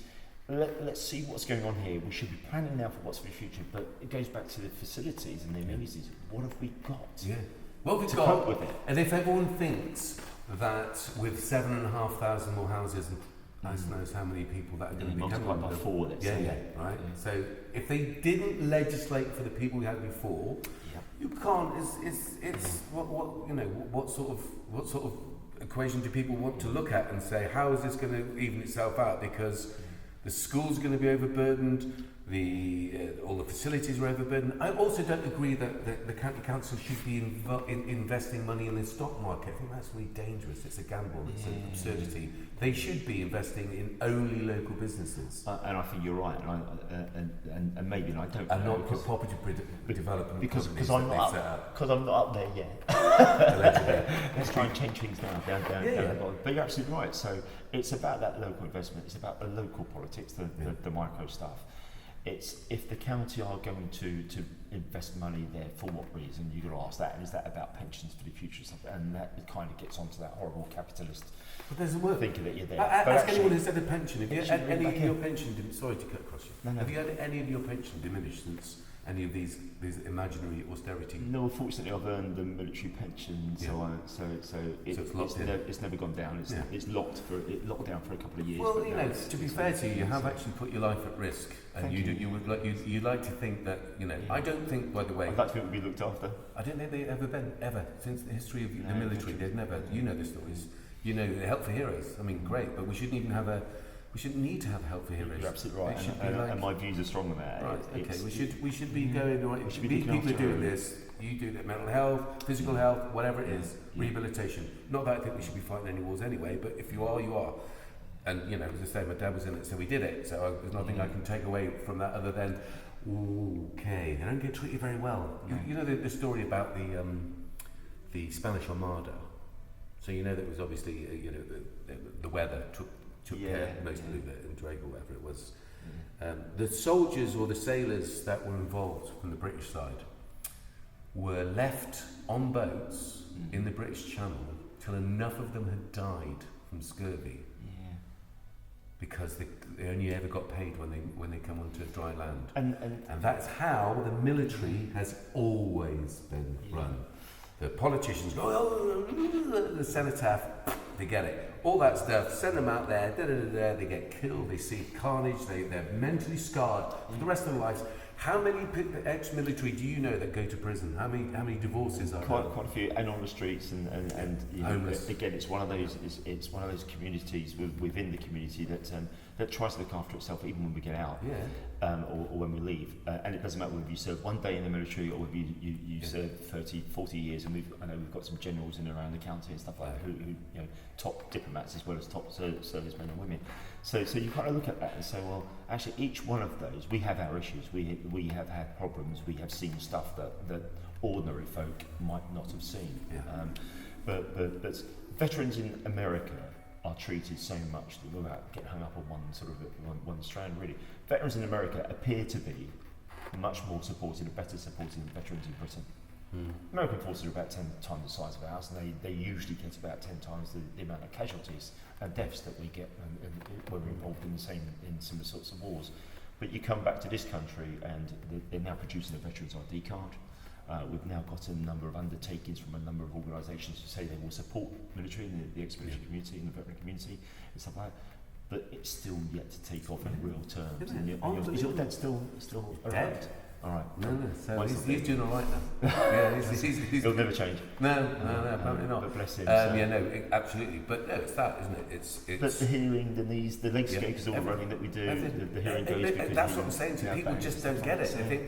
Let's see what's going on here. We should be planning now for what's for the future, but it goes back to the facilities and the amenities. What have we got? Yeah. What have we got? Cope with it? And if everyone thinks that with 7,500 more houses, and I suppose how many people that are going to be coming by 4, let's say. Right. Yeah. So if they didn't legislate for the people we had before, you can't. It's what sort of equation do people want to look at and say, how is this going to even itself out? Because the schools are going to be overburdened, all the facilities are overburdened. I also don't agree that the county council should be investing money in the stock market. I think that's really dangerous. It's a gamble. It's an absurdity. They should be investing in only local businesses. And I think you're right. And maybe I don't. And not for property development because I'm not up there yet. Let's try and change things down. But you're absolutely right. So it's about that local investment. It's about the local politics, the micro stuff. It's if the county are going to invest money there, for what reason? You've got to ask that. And is that about pensions for the future? And that kind of gets onto that horrible capitalist thinking that you're there. Ask anyone who said a pension. Have you had any of your pension? Sorry to cut across you. No. Have you had any of your pension diminished since any of these imaginary austerity? No, fortunately, I've earned the military pension, so it's never gone down. It's locked down for a couple of years. Well, to be fair to you, you have actually put your life at risk, and you'd like to think that I don't think, by the way, I'd like to think we'd be looked after. I don't think they've ever been since the history of the military. They've never. You know the stories. The help for heroes. I mean, great, but we shouldn't even have We shouldn't need to have help for heroes. You're absolutely right, and my views are strong on that. Right, okay, we should be going right. People are doing this. You do that. Mental health, physical health, whatever it is, rehabilitation. Not that I think we should be fighting any wars anyway, but if you are, you are. And as I say, my dad was in it, so we did it. So there's nothing I can take away from that other than, okay, they don't get treated very well. You know the story about the Spanish Armada. So that was obviously the weather took care mostly of it, and Drake or whatever it was. The soldiers or the sailors that were involved from the British side were left on boats in the British Channel till enough of them had died from scurvy. Because they only ever got paid when they come onto dry land. And that's how the military has always been run. The politicians go, the cenotaph, they get it. All that stuff, send them out there, they get killed, they see carnage, they're mentally scarred for the rest of their lives. How many ex-military do you know that go to prison? How many divorces are there? Quite a few, and on the streets, and homeless. Again, it's one of those communities within the community that tries to look after itself even when we get out, or when we leave. And it doesn't matter whether you serve one day in the military or whether you serve 30, 40 years. And I know we've got some generals in and around the county and stuff like that who top diplomats as well as top servicemen and women. So you kind of look at that and say, well, actually, each one of those, we have our issues. We have had problems. We have seen stuff that ordinary folk might not have seen. But veterans in America are treated so much that without getting hung up on one strand, really. Veterans in America appear to be much more supported and better supported than veterans in Britain. American forces are about 10 times the size of ours, and they usually get about 10 times the amount of casualties and deaths that we get when we're involved in similar sorts of wars. But you come back to this country, and they're now producing a Veterans ID card. We've now got a number of undertakings from a number of organisations who say they will support military and the ex-military community and the veteran community and stuff like that. But it's still yet to take off in real terms. Is your dad still around? All right. No. So he's doing all right now. Yeah, he'll never change. No, apparently not. But bless him. Yeah, no, absolutely. But no, it's that, isn't it? It's but the hearing, the knees, the leg scapes, all the running that we do, the hearing goes because that's what I'm saying to people. Just don't get it. They think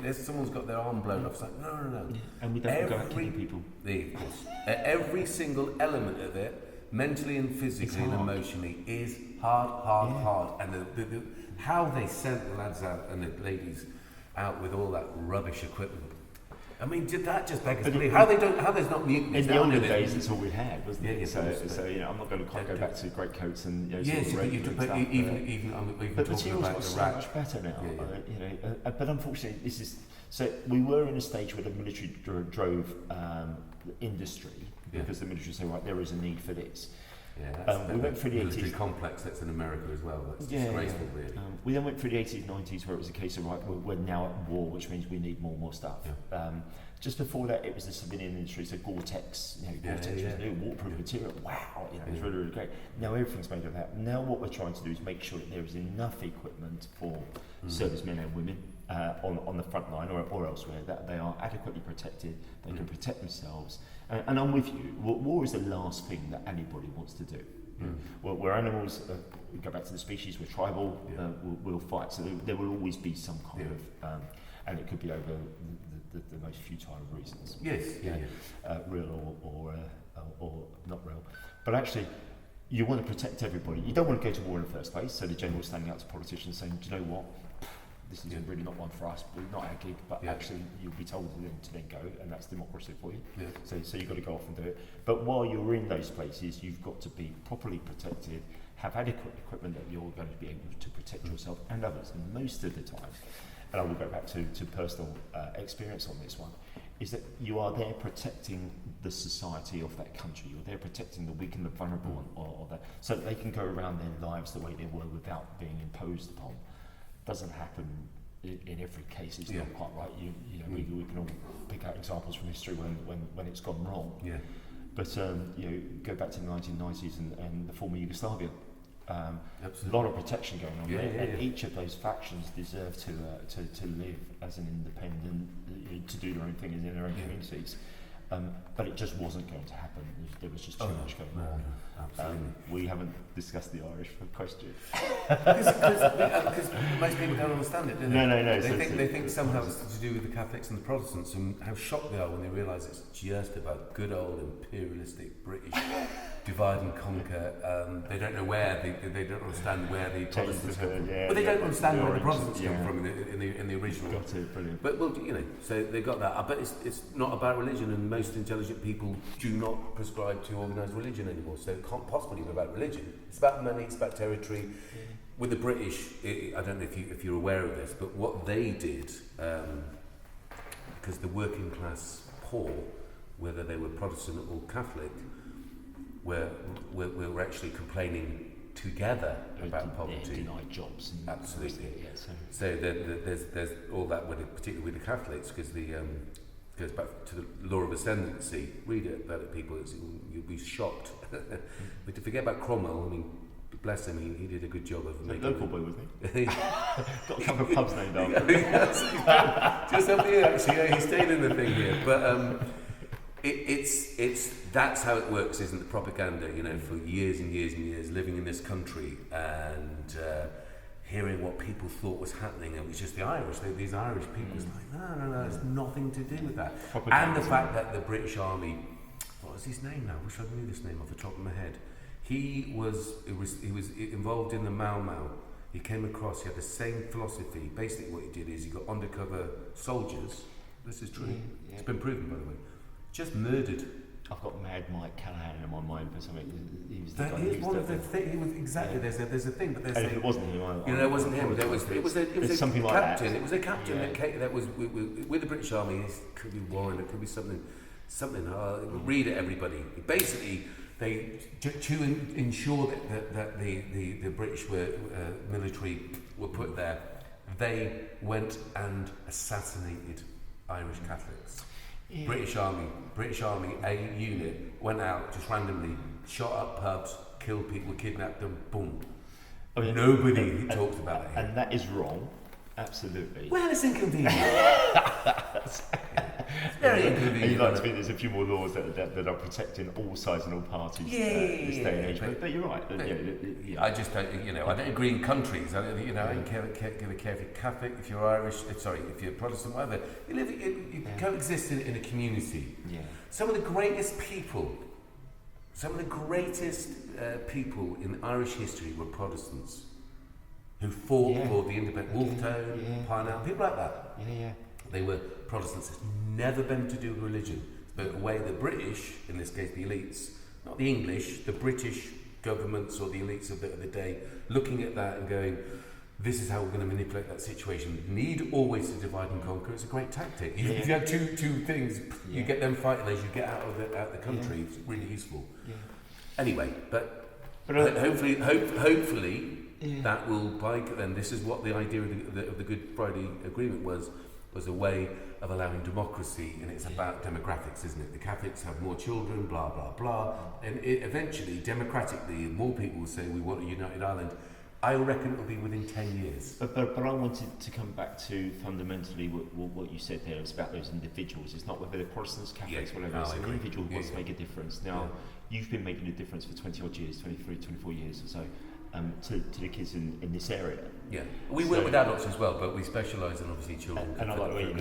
that someone's got their arm blown off. It's like no. Yeah. And we don't go out killing people. Of course. Every single element of it, mentally and physically and emotionally, is hard. And how they sent the lads out and the ladies out with all that rubbish equipment. I mean, did that just beggars believe? How there's not mutiny? In the older days, that's all we had, wasn't it? Yeah, so I'm not going to quite go back to greatcoats and yes, but the materials got so much better now. But unfortunately, we were in a stage where the military drove industry because the military said, right, there is a need for this. Yeah, we went through the military 80s. complex that's in America as well. That's disgraceful, really. We then went through the 80s, 90s, where it was a case of, right, we're now at war, which means we need more stuff. Yeah. Just before that, it was the civilian industry, so Gore-Tex. Gore-Tex was new, waterproof material. Wow, it was really, really great. Now everything's made of that. Now what we're trying to do is make sure that there is enough equipment for servicemen and women on the front line or elsewhere, that they are adequately protected, they can protect themselves. And I'm with you, war is the last thing that anybody wants to do. Well, we're animals, we go back to the species, we're tribal, we'll fight, so there will always be some kind of, and it could be over the most futile of reasons. Yes, real or not real. But actually, you want to protect everybody. You don't want to go to war in the first place, so the general's standing out to politicians saying, do you know what? This is really not one for us, not our gig, but actually you'll be told to then go, and that's democracy for you. Yeah. So you've got to go off and do it. But while you're in those places, you've got to be properly protected, have adequate equipment that you're going to be able to protect yourself and others. And most of the time, and I will go back to personal experience on this one, is that you are there protecting the society of that country. You're there protecting the weak and the vulnerable, or that, so that they can go around their lives the way they were without being imposed upon. Doesn't happen in every case. It's not quite right. We can all pick out examples from history when it's gone wrong. Yeah. But go back to the 1990s and the former Yugoslavia. A lot of protection going on there, and each of those factions deserve to live as an independent, to do their own thing in their own communities. But it just wasn't going to happen. There was just too much going on. We haven't discussed the Irish question. Because most people don't understand it, do they? No. They think somehow it's to do with the Catholics and the Protestants, and how shocked they are when they realise it's just about good old imperialistic British divide and conquer. They don't know where they don't understand where the Protestants come from. But they don't understand where the Protestants come from in the original. Got it, brilliant. But so they got that. I bet it's not about religion, and most intelligent people do not prescribe to organised religion anymore. So it can't possibly be about religion. It's about money. It's about territory. With the British, I don't know if you're aware of this, but what they did, because the working class poor, whether they were Protestant or Catholic, were actually complaining together about poverty. Denied jobs. Absolutely. So there's all that, particularly with the Catholics, because goes back to the law of ascendancy. Read it about it, people. You'll be shocked. But to forget about Cromwell, I mean, bless him, he did a good job of making... Local boy, wasn't he? Got a couple of pubs named after him. Just up here, actually. He stayed in the thing here. But it's that's how it works, isn't it? The propaganda, for years and years and years, living in this country and hearing what people thought was happening. It was just the Irish. These Irish people was like, no, it's nothing to do with that. And the fact that the British Army, what was his name now? I wish I knew this name off the top of my head. He was involved in the Mau Mau. He came across, he had the same philosophy. Basically what he did is he got undercover soldiers, this is true, it's been proven by the way, just murdered. I've got Mad Mike Callahan in my mind for something. He was the guy. He was exactly. There's a thing, but if it wasn't him, it wasn't him. It was a something like captain. that. It was a captain that was with the British Army. It could be Warren. It could be something. Read it, everybody. Basically, to ensure that the British military were put there, they went and assassinated Irish Catholics. Yeah. British Army, a unit went out just randomly, shot up pubs, killed people, kidnapped them, boom. Nobody talks about it here. And that is wrong. Absolutely. Well, it's inconvenient. It's very inconvenient. And you'd like to think there's a few more laws that are protecting all sides and all parties this day and age. But you're right. I just don't, I don't agree in countries. I don't care if you're Catholic, if you're Irish, if you're Protestant, whatever. You coexist in a community. Yeah. Some of the greatest people in Irish history were Protestants who fought for the independent Wolftown, Parnell, people like that. Yeah. They were Protestants. It's never been to do with religion. But the way the British, in this case the elites, not the English, the British governments or the elites of the day, looking at that and going, this is how we're going to manipulate that situation. Need always to divide and conquer. It's a great tactic. If you have two things, you get them fighting as you get out of the country. It's really useful. Yeah. Anyway, but hopefully that will and this is what the idea of the Good Friday Agreement was a way of allowing democracy, and it's about demographics, isn't it? The Catholics have more children, blah blah blah, and eventually, democratically, more people will say we want a united Ireland. I reckon it will be within 10 years. But I wanted to come back to fundamentally what you said there. It's about those individuals. It's not whether they're Protestants, Catholics, whatever. It's an individual who wants to make a difference. Now, you've been making a difference for 20 odd years, 23, 24 years or so, to the kids in this area. Yeah, we work with adults as well, but we specialise in obviously children. And I like the way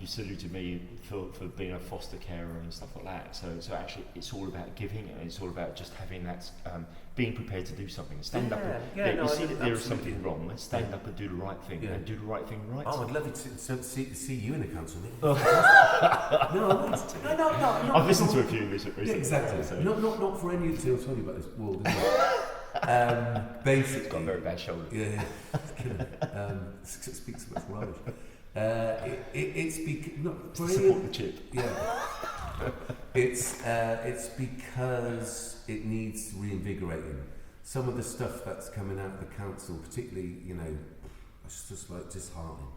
you saluted me for being a foster carer and stuff like that. So actually, it's all about giving, and it's all about just having that, being prepared to do something. Stand up. You see that there is something wrong. Let's stand up and do the right thing, and do the right thing right. Oh, I'd love it to see you in the council. No. I've listened to a few recently. Yeah, exactly. So. Not for any of the. I'll tell you about this world. Basically, it's got a very bad shoulder. Yeah, it's killing it. Speaks so much rubbish. It's because support the chip. Yeah, it's because it needs reinvigorating. Some of the stuff that's coming out of the council, particularly, it's just like disheartening.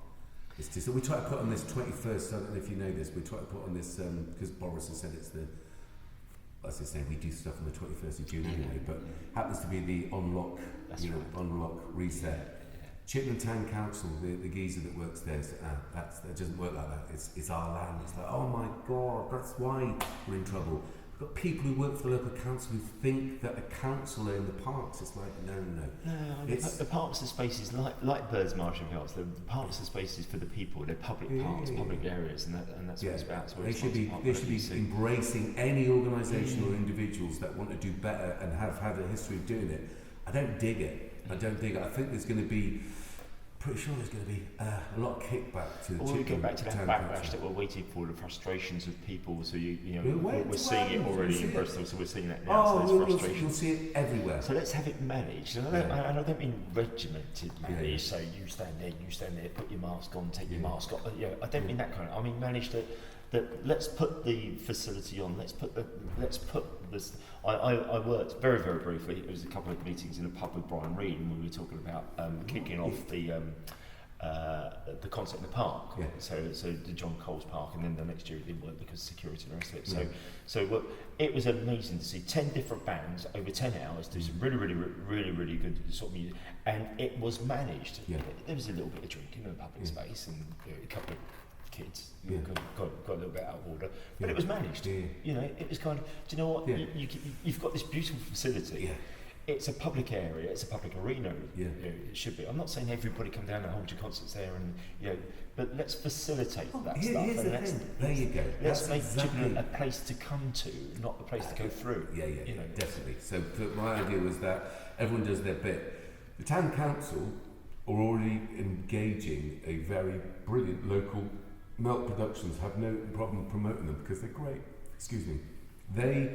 We try to put on this 21st. I don't know if you know this. We try to put on this because Boris has said it's the. As I say, we do stuff on the 21st of June anyway, but happens to be the unlock, unlock reset. Chippenham Town Council, the geezer that works there, that doesn't work like that. It's our land. It's like, oh my God, that's why we're in trouble. We've got people who work for the local council who think that the council own the parks. It's like, no. The parks and spaces, like Birds Marsh and Hills, the parks and spaces for the people. They're public parks, public areas, and that's what it's about. They should be embracing any organisation or individuals that want to do better and have had a history of doing it. I don't dig it. I think there's going to be. Pretty sure there's going to be a lot of kickback to the Chippenham. We get back to that backlash that we're waiting for, the frustrations of people. So we're seeing it already in Bristol, so we're seeing that now. So there's frustration. You'll see it everywhere. So let's have it managed. And I don't mean regimented managed. So you stand there, put your mask on, take your mask off. I don't mean that kind of. I mean managed that let's put the facility on. Let's put this. I worked very, very briefly. It was a couple of meetings in a pub with Brian Reid, and we were talking about kicking off the concert in the park. Yeah. So the John Coles Park, and then the next year it didn't work because of security and the rest of it. So it was amazing to see 10 different bands over 10 hours do some really, really, really, really good sort of music, and it was managed. Yeah. There was a little bit of drinking in the public space, and a couple of kids got a little bit out of order, but it was managed. It was kind of, do you know what, you've got this beautiful facility. It's a public area, it's a public arena. It should be. I'm not saying everybody come down and hold your concerts there, and but let's facilitate that stuff. Here's the thing. There you go. Let's make Chippenham a place to come to, not a place to go through. Definitely. So my idea was that everyone does their bit. The town council are already engaging a very brilliant local. Melt Productions have no problem promoting them because they're great. Excuse me. They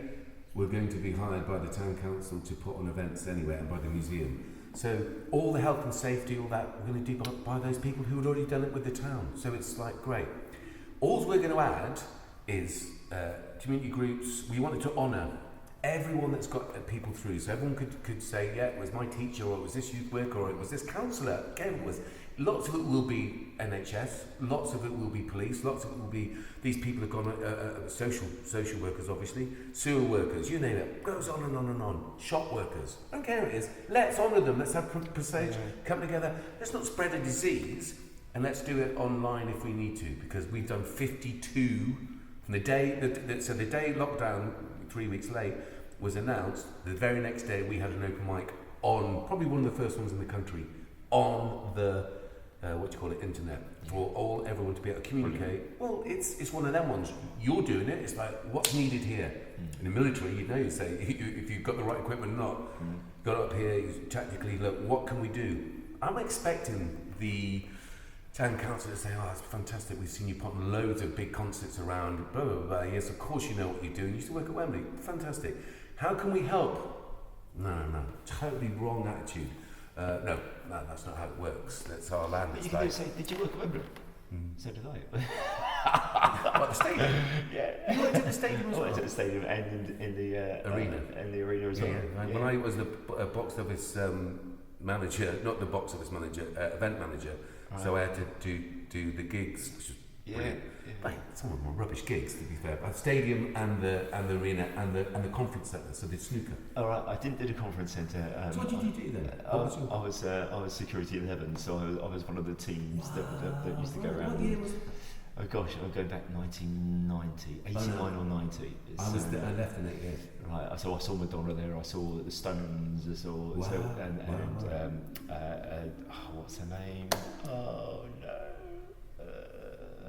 were going to be hired by the town council to put on events anyway, and by the museum. So all the health and safety, all that, we're going to do by those people who had already done it with the town. So it's like great. All we're going to add is community groups. We wanted to honour everyone that's got people through. So everyone could say, yeah, it was my teacher, or it was this youth worker, or it was this councillor. Again, it was Lots of it will be NHS, lots of it will be police, lots of it will be these people have gone, social workers obviously, sewer workers, you name it, goes on and on and on. Shop workers, I don't care who it is, let's honour them, let's have Presage come together, let's not spread a disease, and let's do it online if we need to, because we've done 52 from the day, so the day lockdown, 3 weeks late, was announced, the very next day we had an open mic on, probably one of the first ones in the country, on the internet, for everyone to be able to communicate. Well, it's one of them ones. You're doing it. It's like, what's needed here? In the military, you say if you've got the right equipment or not. Got up here, tactically look. What can we do? I'm expecting the town council to say, "Oh, it's fantastic. We've seen you put on loads of big concerts around. Blah blah blah. Yes, of course you know what you're doing. You used to work at Wembley. Fantastic. How can we help?" No. Totally wrong attitude. No, that's not how it works. That's our land. But you can say, did you work at Wembley? So did I. What, the stadium? Yeah. You worked at the stadium as well? I worked at the stadium and in the arena. In the arena as well. Yeah. When I was the box office manager, not the box office manager, event manager, so I had to do the gigs, which was brilliant. Like, some of them were rubbish gigs, to be fair. But the stadium and the arena and the conference centre, so the snooker. All right, I didn't do the conference centre. So what did you do then? I was security 11, so I was one of the teams that used to go around. What year was it? Oh gosh, I'm going back 1990, 89 or 90. I left in 88. Right, so I saw Madonna there. I saw the Stones. I saw what's her name? Oh no.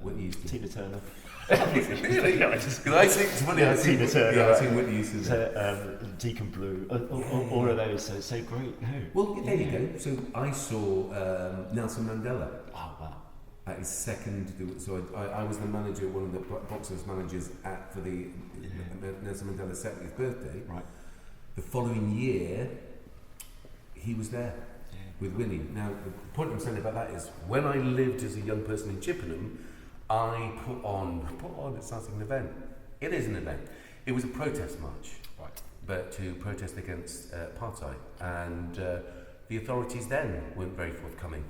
Whitney Houston. Tina Turner. Really? Because I think it's funny. I see Tina Turner. Yeah, I see Whitney Houston. Deacon Blue. All of those. So great. No. Well, there you go. So I saw Nelson Mandela. Oh wow. At his second, so I was the manager, one of the box office managers for the Nelson Mandela's 70th birthday. Right. The following year, he was there with Winnie. Now, the point I'm saying about that is, when I lived as a young person in Chippenham, I put on, it sounds like an event. It is an event. It was a protest march, right? But to protest against apartheid. And the authorities then weren't very forthcoming.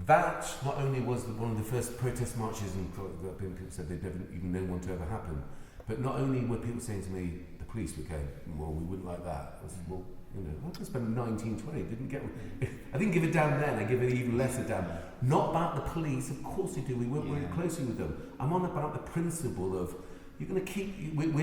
That not only was one of the first protest marches, and people said they'd never even known one to ever happen, but not only were people saying to me, the police were going, well, we wouldn't like that. I said, well, I could spend 1920, I didn't give a damn then, I give it even less a damn. Not about the police, of course they do, we work very closely with them. I'm on about the principle of, we're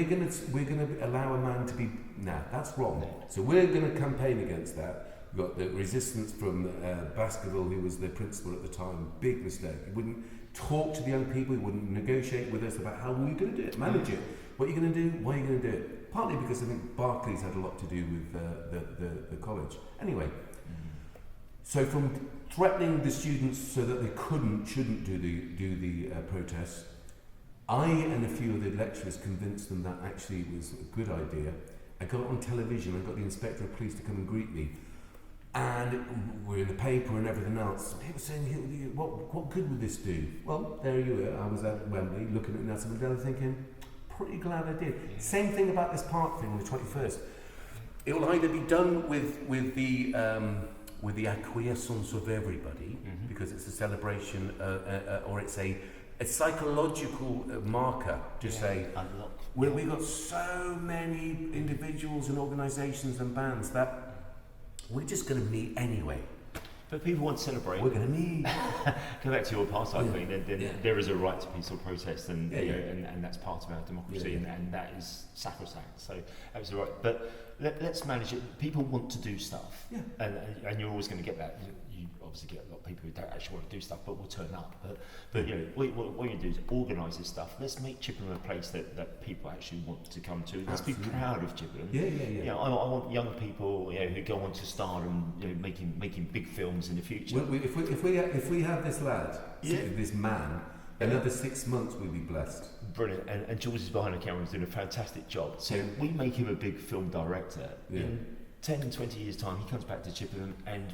going to allow a man to be, that's wrong. So we're going to campaign against that. We got the resistance from Baskerville, who was the principal at the time. Big mistake. He wouldn't talk to the young people. He wouldn't negotiate with us about how we're going to do it, manage it. What are you going to do? Why are you going to do it? Partly because I think Barclays had a lot to do with the college. Anyway, so from threatening the students so that they shouldn't do the protests, I and a few of the lecturers convinced them that actually it was a good idea. I got it on television. I got the inspector of police to come and greet me. And we're in the paper and everything else. People saying, what good would this do? Well, there you were. I was at Wembley looking at Nelson Mandela thinking, pretty glad I did. Yeah. Same thing about this park thing on the 21st. It will either be done with the acquiescence of everybody, because it's a celebration, or it's a psychological marker to say, we've got so many individuals and organisations and bands that we're just going to meet anyway. But people want to celebrate. We're going to meet. Go back to your apartheid thing. Then there is a right to peaceful protest, and and that's part of our democracy, and that is sacrosanct. So absolutely right. But let's manage it. People want to do stuff, and you're always going to get that. You obviously get a lot of people who don't actually want to do stuff, but will turn up. But what you do is organise this stuff. Let's make Chippenham a place that people actually want to come to. Let's be proud of Chippenham. Yeah. I want young people who go on to star and making big films in the future. Well, if we have this lad, this man, another 6 months we'll be blessed. Brilliant. And Jules is behind the camera, he's doing a fantastic job. So we make him a big film director. In 10, 20 years' time, he comes back to Chippenham and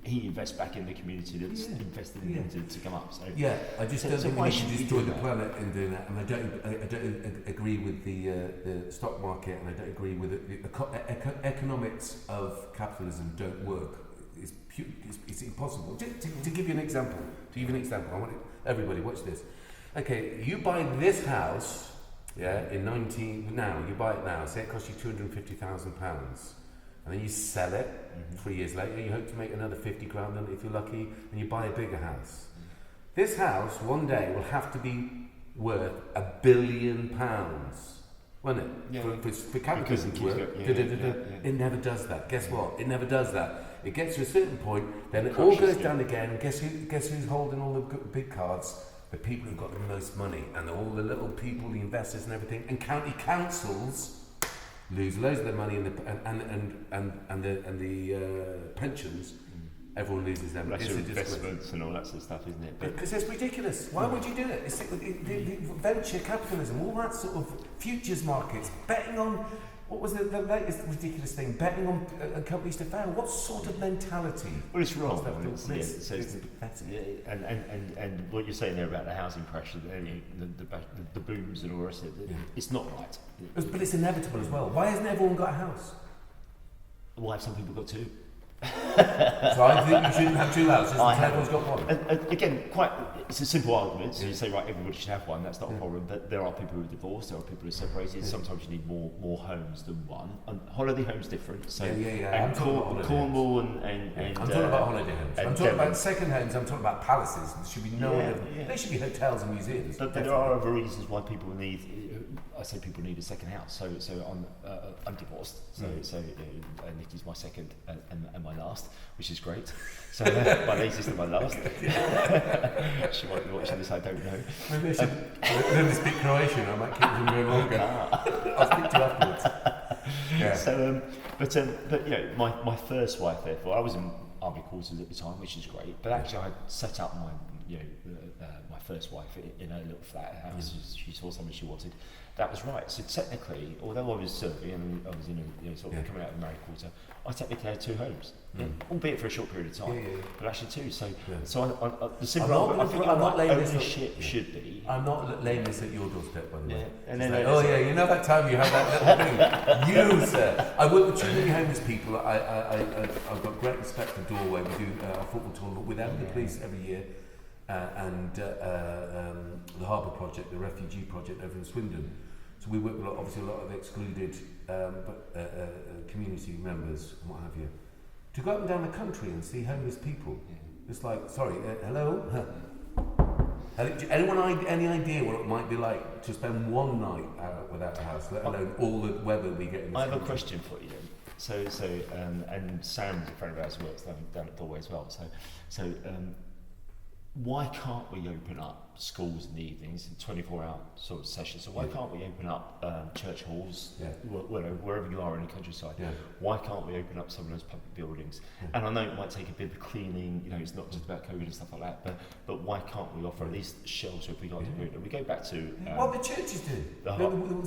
he invests back in the community that's invested in him to come up. So I just don't think we should destroy the planet in doing that. And I don't agree with the stock market, and I don't agree with the economics of capitalism don't work. it's impossible. To give you an example, I want everybody watch this. Okay, you buy this house, you buy it now, say it costs you £250,000, and then you sell it 3 years later, you hope to make another 50 grand on it if you're lucky, and you buy a bigger house. This house, one day, will have to be worth £1 billion, won't it? Yeah. For capitalism to work. It never does that. Guess what? It never does that. It gets to a certain point, then it all goes down again, and guess who's holding all the big cards? The people who've got the most money, and all the little people, the investors and everything, and county councils lose loads of their money, and the pensions. Everyone loses them. That's your investments and all that sort of stuff, isn't it? Because it's ridiculous. Why would you do it? It's the venture capitalism, all that sort of futures markets, betting on, what was the latest ridiculous thing? Betting on companies to fail. What sort of mentality? Well, it's wrong. And what you're saying there about the housing crash, the booms and all the rest of it, it's not right. But it's inevitable as well. Why hasn't everyone got a house? Why have some people got two? So I think you shouldn't have two houses until everyone's got one. Again, it's a simple argument. So you say, right, everybody should have one. That's not a problem. But there are people who are divorced. There are people who are separated. Sometimes you need more homes than one. And holiday homes different. So I'm talking about Cornwall and I'm talking about holiday homes. I'm talking about second homes. I'm talking about palaces. There should be There should be hotels and museums. But there are other reasons why people need. I say people need a second house. So I'm divorced. So Nikki's my second and my last, which is great. So my latest and my last. She might be watching this, I don't know. Maybe I should learn to speak Croatian. I might keep them going longer. I'll speak to you afterwards. Yeah. So, but you know, my first wife, therefore, I was in army quarters at the time, which is great. But actually, I set up my first wife in her little flat house. She saw something she wanted. That was right. So technically, although I was serving and I was in a coming out of the married quarter, I technically had two homes, albeit for a short period of time, but actually two. So the simple ownership should be. I'm not laying this at your doorstep, by the way. And then you know that time you had that little thing. You, sir. I work with too many homeless people. I've got great respect for Doorway. We do a football tournament with the police every year. And the Harbour Project, the refugee project over in Swindon. So we work with obviously a lot of excluded community members and what have you. To go up and down the country and see homeless people, it's like, hello? Anyone any idea what it might be like to spend one night out without a house, let alone all the weather we get in this I have country? A question for you then. So and Sam's a friend of ours who works down at Doorway as well. So why can't we open up schools in the evenings in 24-hour sort of sessions? So why can't we open up church halls, wherever you are in the countryside? Why can't we open up some of those public buildings? And I know it might take a bit of cleaning, it's not just about COVID and stuff like that, but why can't we offer at least shelter if we got to do it? And we go back to... what the churches do.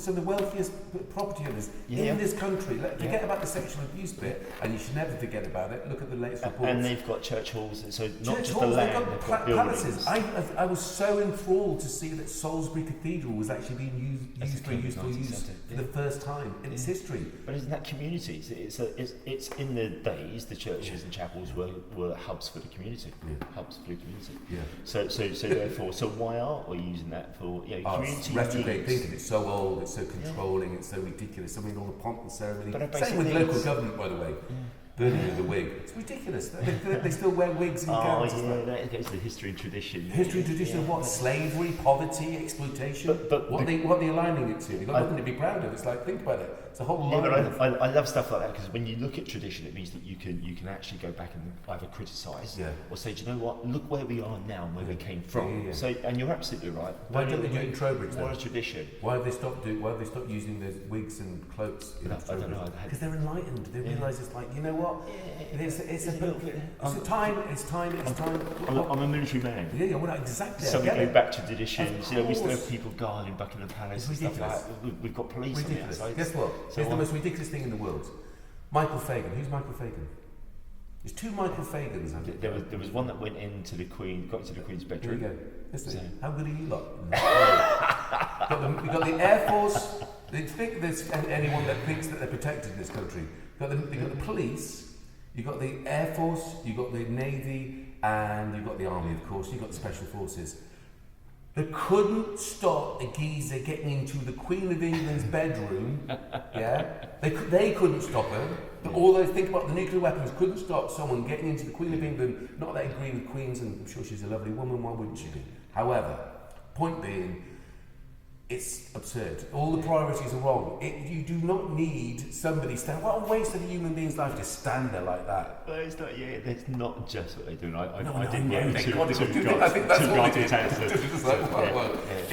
So the wealthiest property owners in this country, forget about the sexual abuse bit, and you should never forget about it. Look at the latest reports. And they've got church halls, so not just the land, they've got palaces. I was so enthralled to see that Salisbury Cathedral was actually being used for useful use for the first time in its history. But isn't that community? It's in the days the churches and chapels were hubs for the community. Hubs for the community. So therefore, why aren't we using that for community? It's retrograde thinking. It's so old. It's so controlling. It's so ridiculous. I mean, all the pomp and ceremony. Same with local government, by the way. Burning of the wig. It's ridiculous. They still wear wigs and gowns. That goes to history and tradition. History and tradition of what? Slavery, poverty, exploitation. But what are they aligning it to? They've got nothing to be proud of. It's like, think about it. It's a whole line. I love stuff like that because when you look at tradition, it means that you can actually go back and either criticise or say, do you know what? Look where we are now and where we came from. So, and you're absolutely right. Why don't they do it in Trowbridge then? What a tradition. Why have they stopped using those wigs and cloaks? I don't know. Because they're enlightened. They realise it's like, you know what? It's time. I'm a military man. Well, exactly. So we go back to traditions. We still have people guarding Buckingham Palace and stuff like that. We've got police on the outside. Guess what? It's the most ridiculous thing in the world. Michael Fagan. Who's Michael Fagan? There's two Michael Fagans. There was one that got into the Queen's bedroom. There you go. Listen, how good are you lot? We've got the Air Force. They think there's anyone that thinks that they're protected in this country. They've got the police. You've got the Air Force, you've got the Navy, and you've got the Army, of course. You've got the Special Forces. They couldn't stop a geezer getting into the Queen of England's bedroom. Yeah, they couldn't stop her. But all those think about the nuclear weapons couldn't stop someone getting into the Queen of England. Not that I agree with Queens, and I'm sure she's a lovely woman. Why wouldn't she be? However, point being, it's absurd. All the priorities are wrong. You do not need somebody stand. What a waste of a human being's life to stand there like that. Well, it's not. Yeah, that's not just what they're doing. I didn't did know. work I think that's what they do.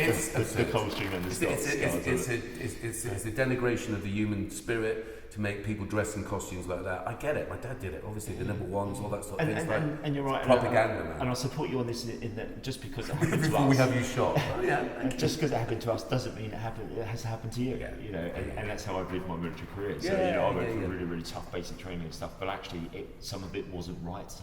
It's the costume and the stuff. It's a denigration of the human spirit to make people dress in costumes like that. I get it. My dad did it. Obviously, the number ones, all that sort of things. And you're right. Propaganda, man. And I support you on this in that just because it happened to Before us. we have you shot. Just because it happened to us doesn't mean it has to happen to you. Yeah. You know, and that's how I've lived my military career. So I went through really, really tough basic training and stuff. But actually, some of it wasn't right.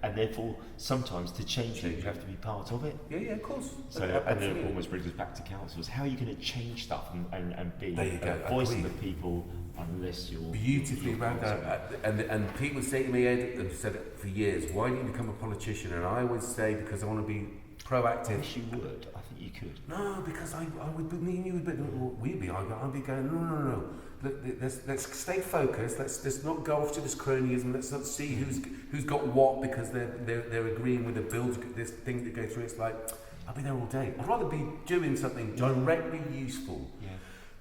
And therefore, sometimes to change it, you have to be part of it. Yeah, of course. So, and then it almost brings us back to councils. How are you going to change stuff and be a voice of the people unless you're beautifully round out? And people say to me, Ed, and said it for years, why don't you become a politician? And I always say, because I want to be proactive. Yes, you would. I think you could. No, because I would be, me and you would be, we'd be, I'd be going, no. Let's stay focused. Let's not go off to this cronyism. Let's not see who's got what because they're agreeing with the bill, this thing that go through. It's like, I'll be there all day. I'd rather be doing something directly useful. Yeah.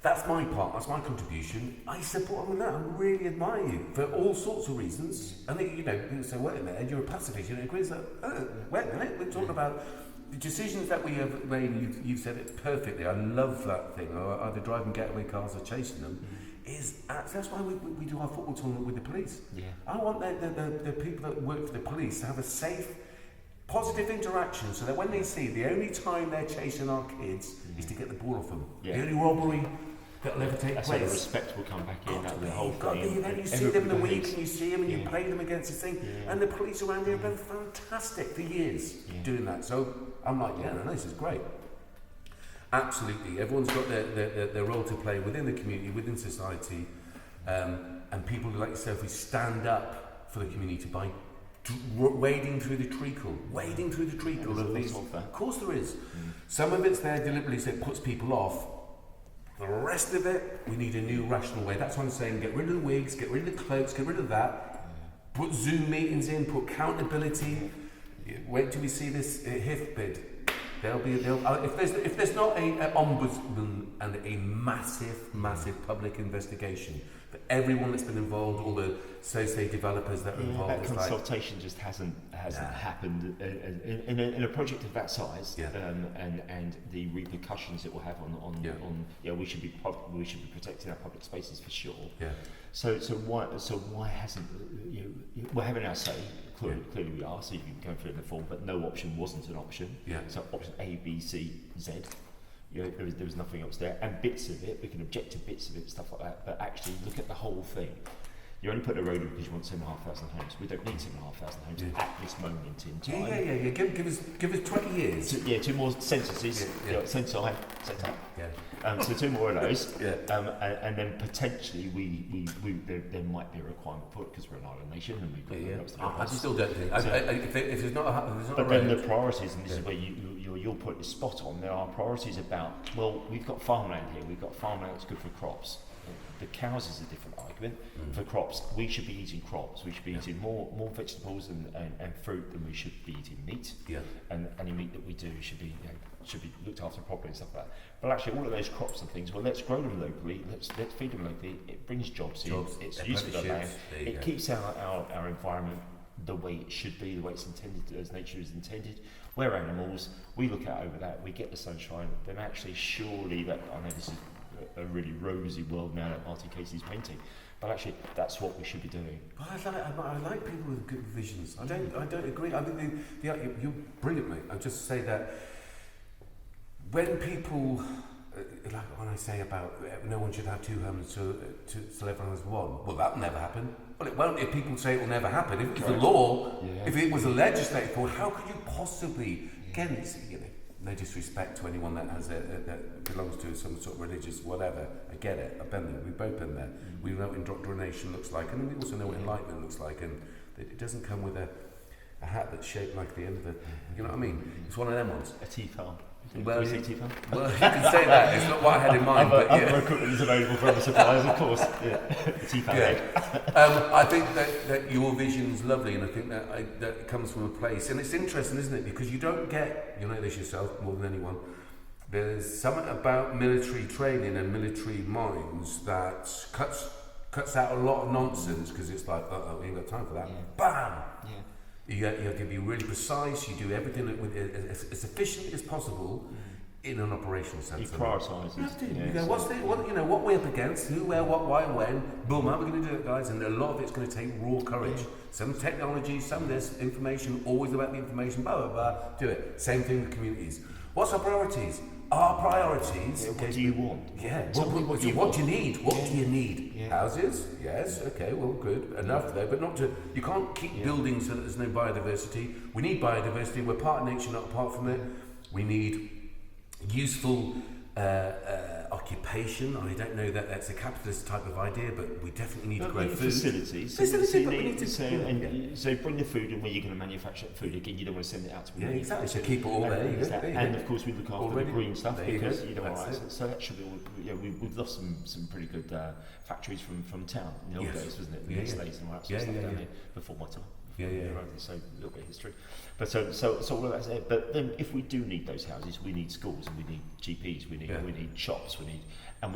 That's my part. That's my contribution. I support them in that. I really admire you for all sorts of reasons. And people say, wait a minute, you're a pacifist. You don't agree? It's like, wait a minute. We're talking about the decisions that we have made. You've said it perfectly. I love that thing. Either driving getaway cars or chasing them. That's why we do our football tournament with the police. Yeah. I want the people that work for the police to have a safe, positive interaction so that when they see the only time they're chasing our kids is to get the ball off them. Yeah. The only robbery that'll ever take place. That's how the respect will come back in. The whole thing. Then you see them in the week and you see them and you play them against this thing. Yeah. And the police around here have been fantastic for years doing that. So I'm like, this is great. Absolutely, everyone's got their role to play within the community, within society, and people like yourself who stand up for the community by wading through the treacle of these. Of course there is. Some of it's there deliberately so it puts people off. The rest of it, we need a new rational way. That's why I'm saying get rid of the wigs, get rid of the cloaks, get rid of that. Put Zoom meetings in, put accountability. Wait till we see this HIF bid. If there's not an ombudsman and a massive public investigation for everyone that's been involved, all the developers that are involved, that consultation just hasn't happened in a project of that size, and the repercussions it will have on we should be protecting our public spaces for sure. Yeah. So why hasn't we're having our say? Clearly we are, so you can go through the form, but no option wasn't an option. Yeah. So option A, B, C, Z. There was nothing else there, and bits of it we can object to bits of it, stuff like that. But actually, look at the whole thing. You only put a road in because you want 2,500 homes. We don't need 2,500 homes at this moment in time. Yeah. Give us 20 years. 2 more censuses. Censi. Yeah. So 2 more of those. And then potentially there might be a requirement for it because we're an island nation and we've got I still don't think. If there's not a but then the priorities, and this is where your point is spot on. There are priorities about, well, we've got farmland here. We've got farmland that's good for crops. The cows is a different argument. For crops, we should be eating crops. We should be eating more vegetables and fruit than we should be eating meat. Yeah. And any meat that we do should be looked after properly and stuff like that. But actually, all of those crops and things, well, let's grow them locally. Let's feed them locally. It brings jobs in. It's useful to the land. It keeps our environment the way it should be, the way it's intended, as nature is intended. We're animals. We look out over that. We get the sunshine. Then actually, surely that I know this is a really rosy world now that Martin Casey's painting, but actually that's what we should be doing. I like people with good visions. I don't agree. I mean, you're brilliant, mate. I just say that when people, like when I say about no one should have 2 homes till everyone has 1. Well, that'll never happen. Well, it won't if people say it will never happen. If it was the law, if it was a legislative board, how could you possibly? Again, no disrespect to anyone that has that belongs to some sort of religious whatever. I get it. I've been there. We've both been there. We know what indoctrination looks like, and we also know what enlightenment looks like, and it doesn't come with a hat that's shaped like the end of it. You know what I mean? It's one of them ones. A T-farm. Well, you say T-farm? Well, you can say that. It's not what I had in mind. Other equipment is available for other suppliers, of course. Yeah. T-farm. Yeah. I think that your vision's lovely, and I think that it comes from a place, and it's interesting, isn't it? Because you don't get, you know this yourself more than anyone. There's something about military training and military minds that cuts out a lot of nonsense, because it's like, we ain't got time for that. Yeah. Bam. Yeah. You have to be really precise. You do everything as efficiently as possible in an operational sense. You prioritise. You have to. You go, what we're up against, who, where, what, why, when. Boom, how are we going to do it, guys? And a lot of it's going to take raw courage. Some technology, some this information, always about the information. Blah blah blah. Do it. Same thing with communities. What's our priorities? Our priorities. Yeah, what do you want? Yeah. What do you need? What do you need? Yeah. Houses? Yes. Okay. Well, good. Enough though, but not to. You can't keep building so that there's no biodiversity. We need biodiversity. We're part of nature, not apart from it. We need useful occupation. I don't know that that's a capitalist type of idea, but we definitely need to grow food. Facilities. So bring the food in where you're going to manufacture food. Again, you don't want to send it out to people. Yeah, exactly. So keep it all there. And of course, we look after the green stuff because so that should be all. We've lost some pretty good factories from town in the old days, wasn't it? The estates and all that sort of stuff down there before my time. So a little bit of history, but so all of that's it. But then, if we do need those houses, we need schools and we need GPs, we need shops, we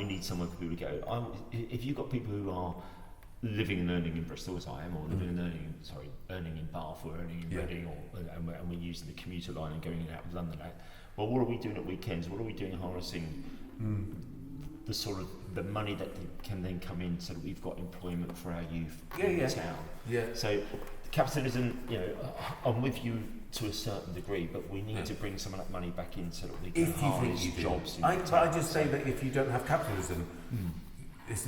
need somewhere for people to go. If you've got people who are living and earning in Bristol, as I am, or living and earning in Bath, or earning in Reading, and we're using the commuter line and going out of London. Well, what are we doing at weekends? What are we doing harnessing the sort of the money that can then come in, so that we've got employment for our youth in the town? So capitalism, I'm with you to a certain degree, but we need to bring some of that money back in so that we can harness jobs. But I just say that if you don't have capitalism, it's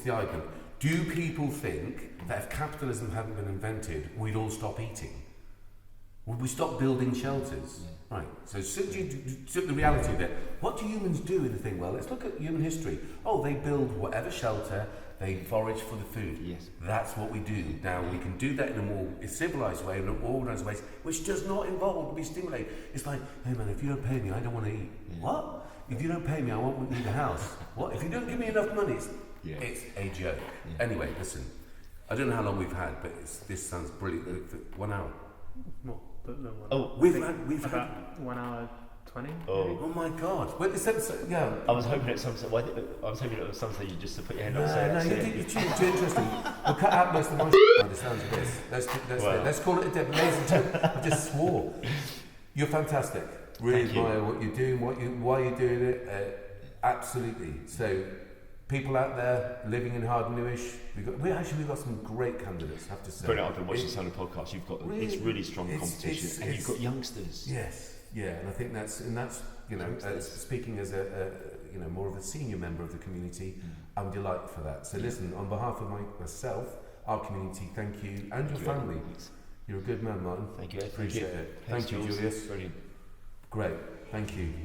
the argument. Do people think that if capitalism hadn't been invented, we'd all stop eating? Would we stop building shelters? Right. So the reality of it. What do humans do in the thing? Well, let's look at human history. They build whatever shelter. They forage for the food. Yes. That's what we do. Now, we can do that in a more civilised way, in an organised way, which does not involve, we stimulate. It's like, hey man, if you don't pay me, I don't want to eat. Yeah. What? If you don't pay me, I won't leave the house. What? If you don't give me enough money, it's a joke. Yeah. Anyway, listen, I don't know how long we've had, but this sounds brilliant. 1 hour. More, but no 1 hour. We've about had 1 hour 20. Oh my God! Well, I was hoping at some stage you just to put your hand up. You're too interesting. We'll cut out most of my by the sounds of this. Let's call it a day. Ladies and gentlemen, I just swore. You're fantastic. Really admire what you're doing, why you're doing it. Absolutely. So, people out there living in Hard Newish, we've got some great candidates, I have to say. Brilliant. I've been watching some of the podcasts. You've got it's really strong competition, and you've got youngsters. Yes. Yeah, and I think that's speaking as a more of a senior member of the community, I'm delighted for that. So listen, on behalf of myself, our community, thank you, and your family. You're a good man, Martin. Thank you. Appreciate it. Thank you, Julius. Brilliant. Great. Thank you.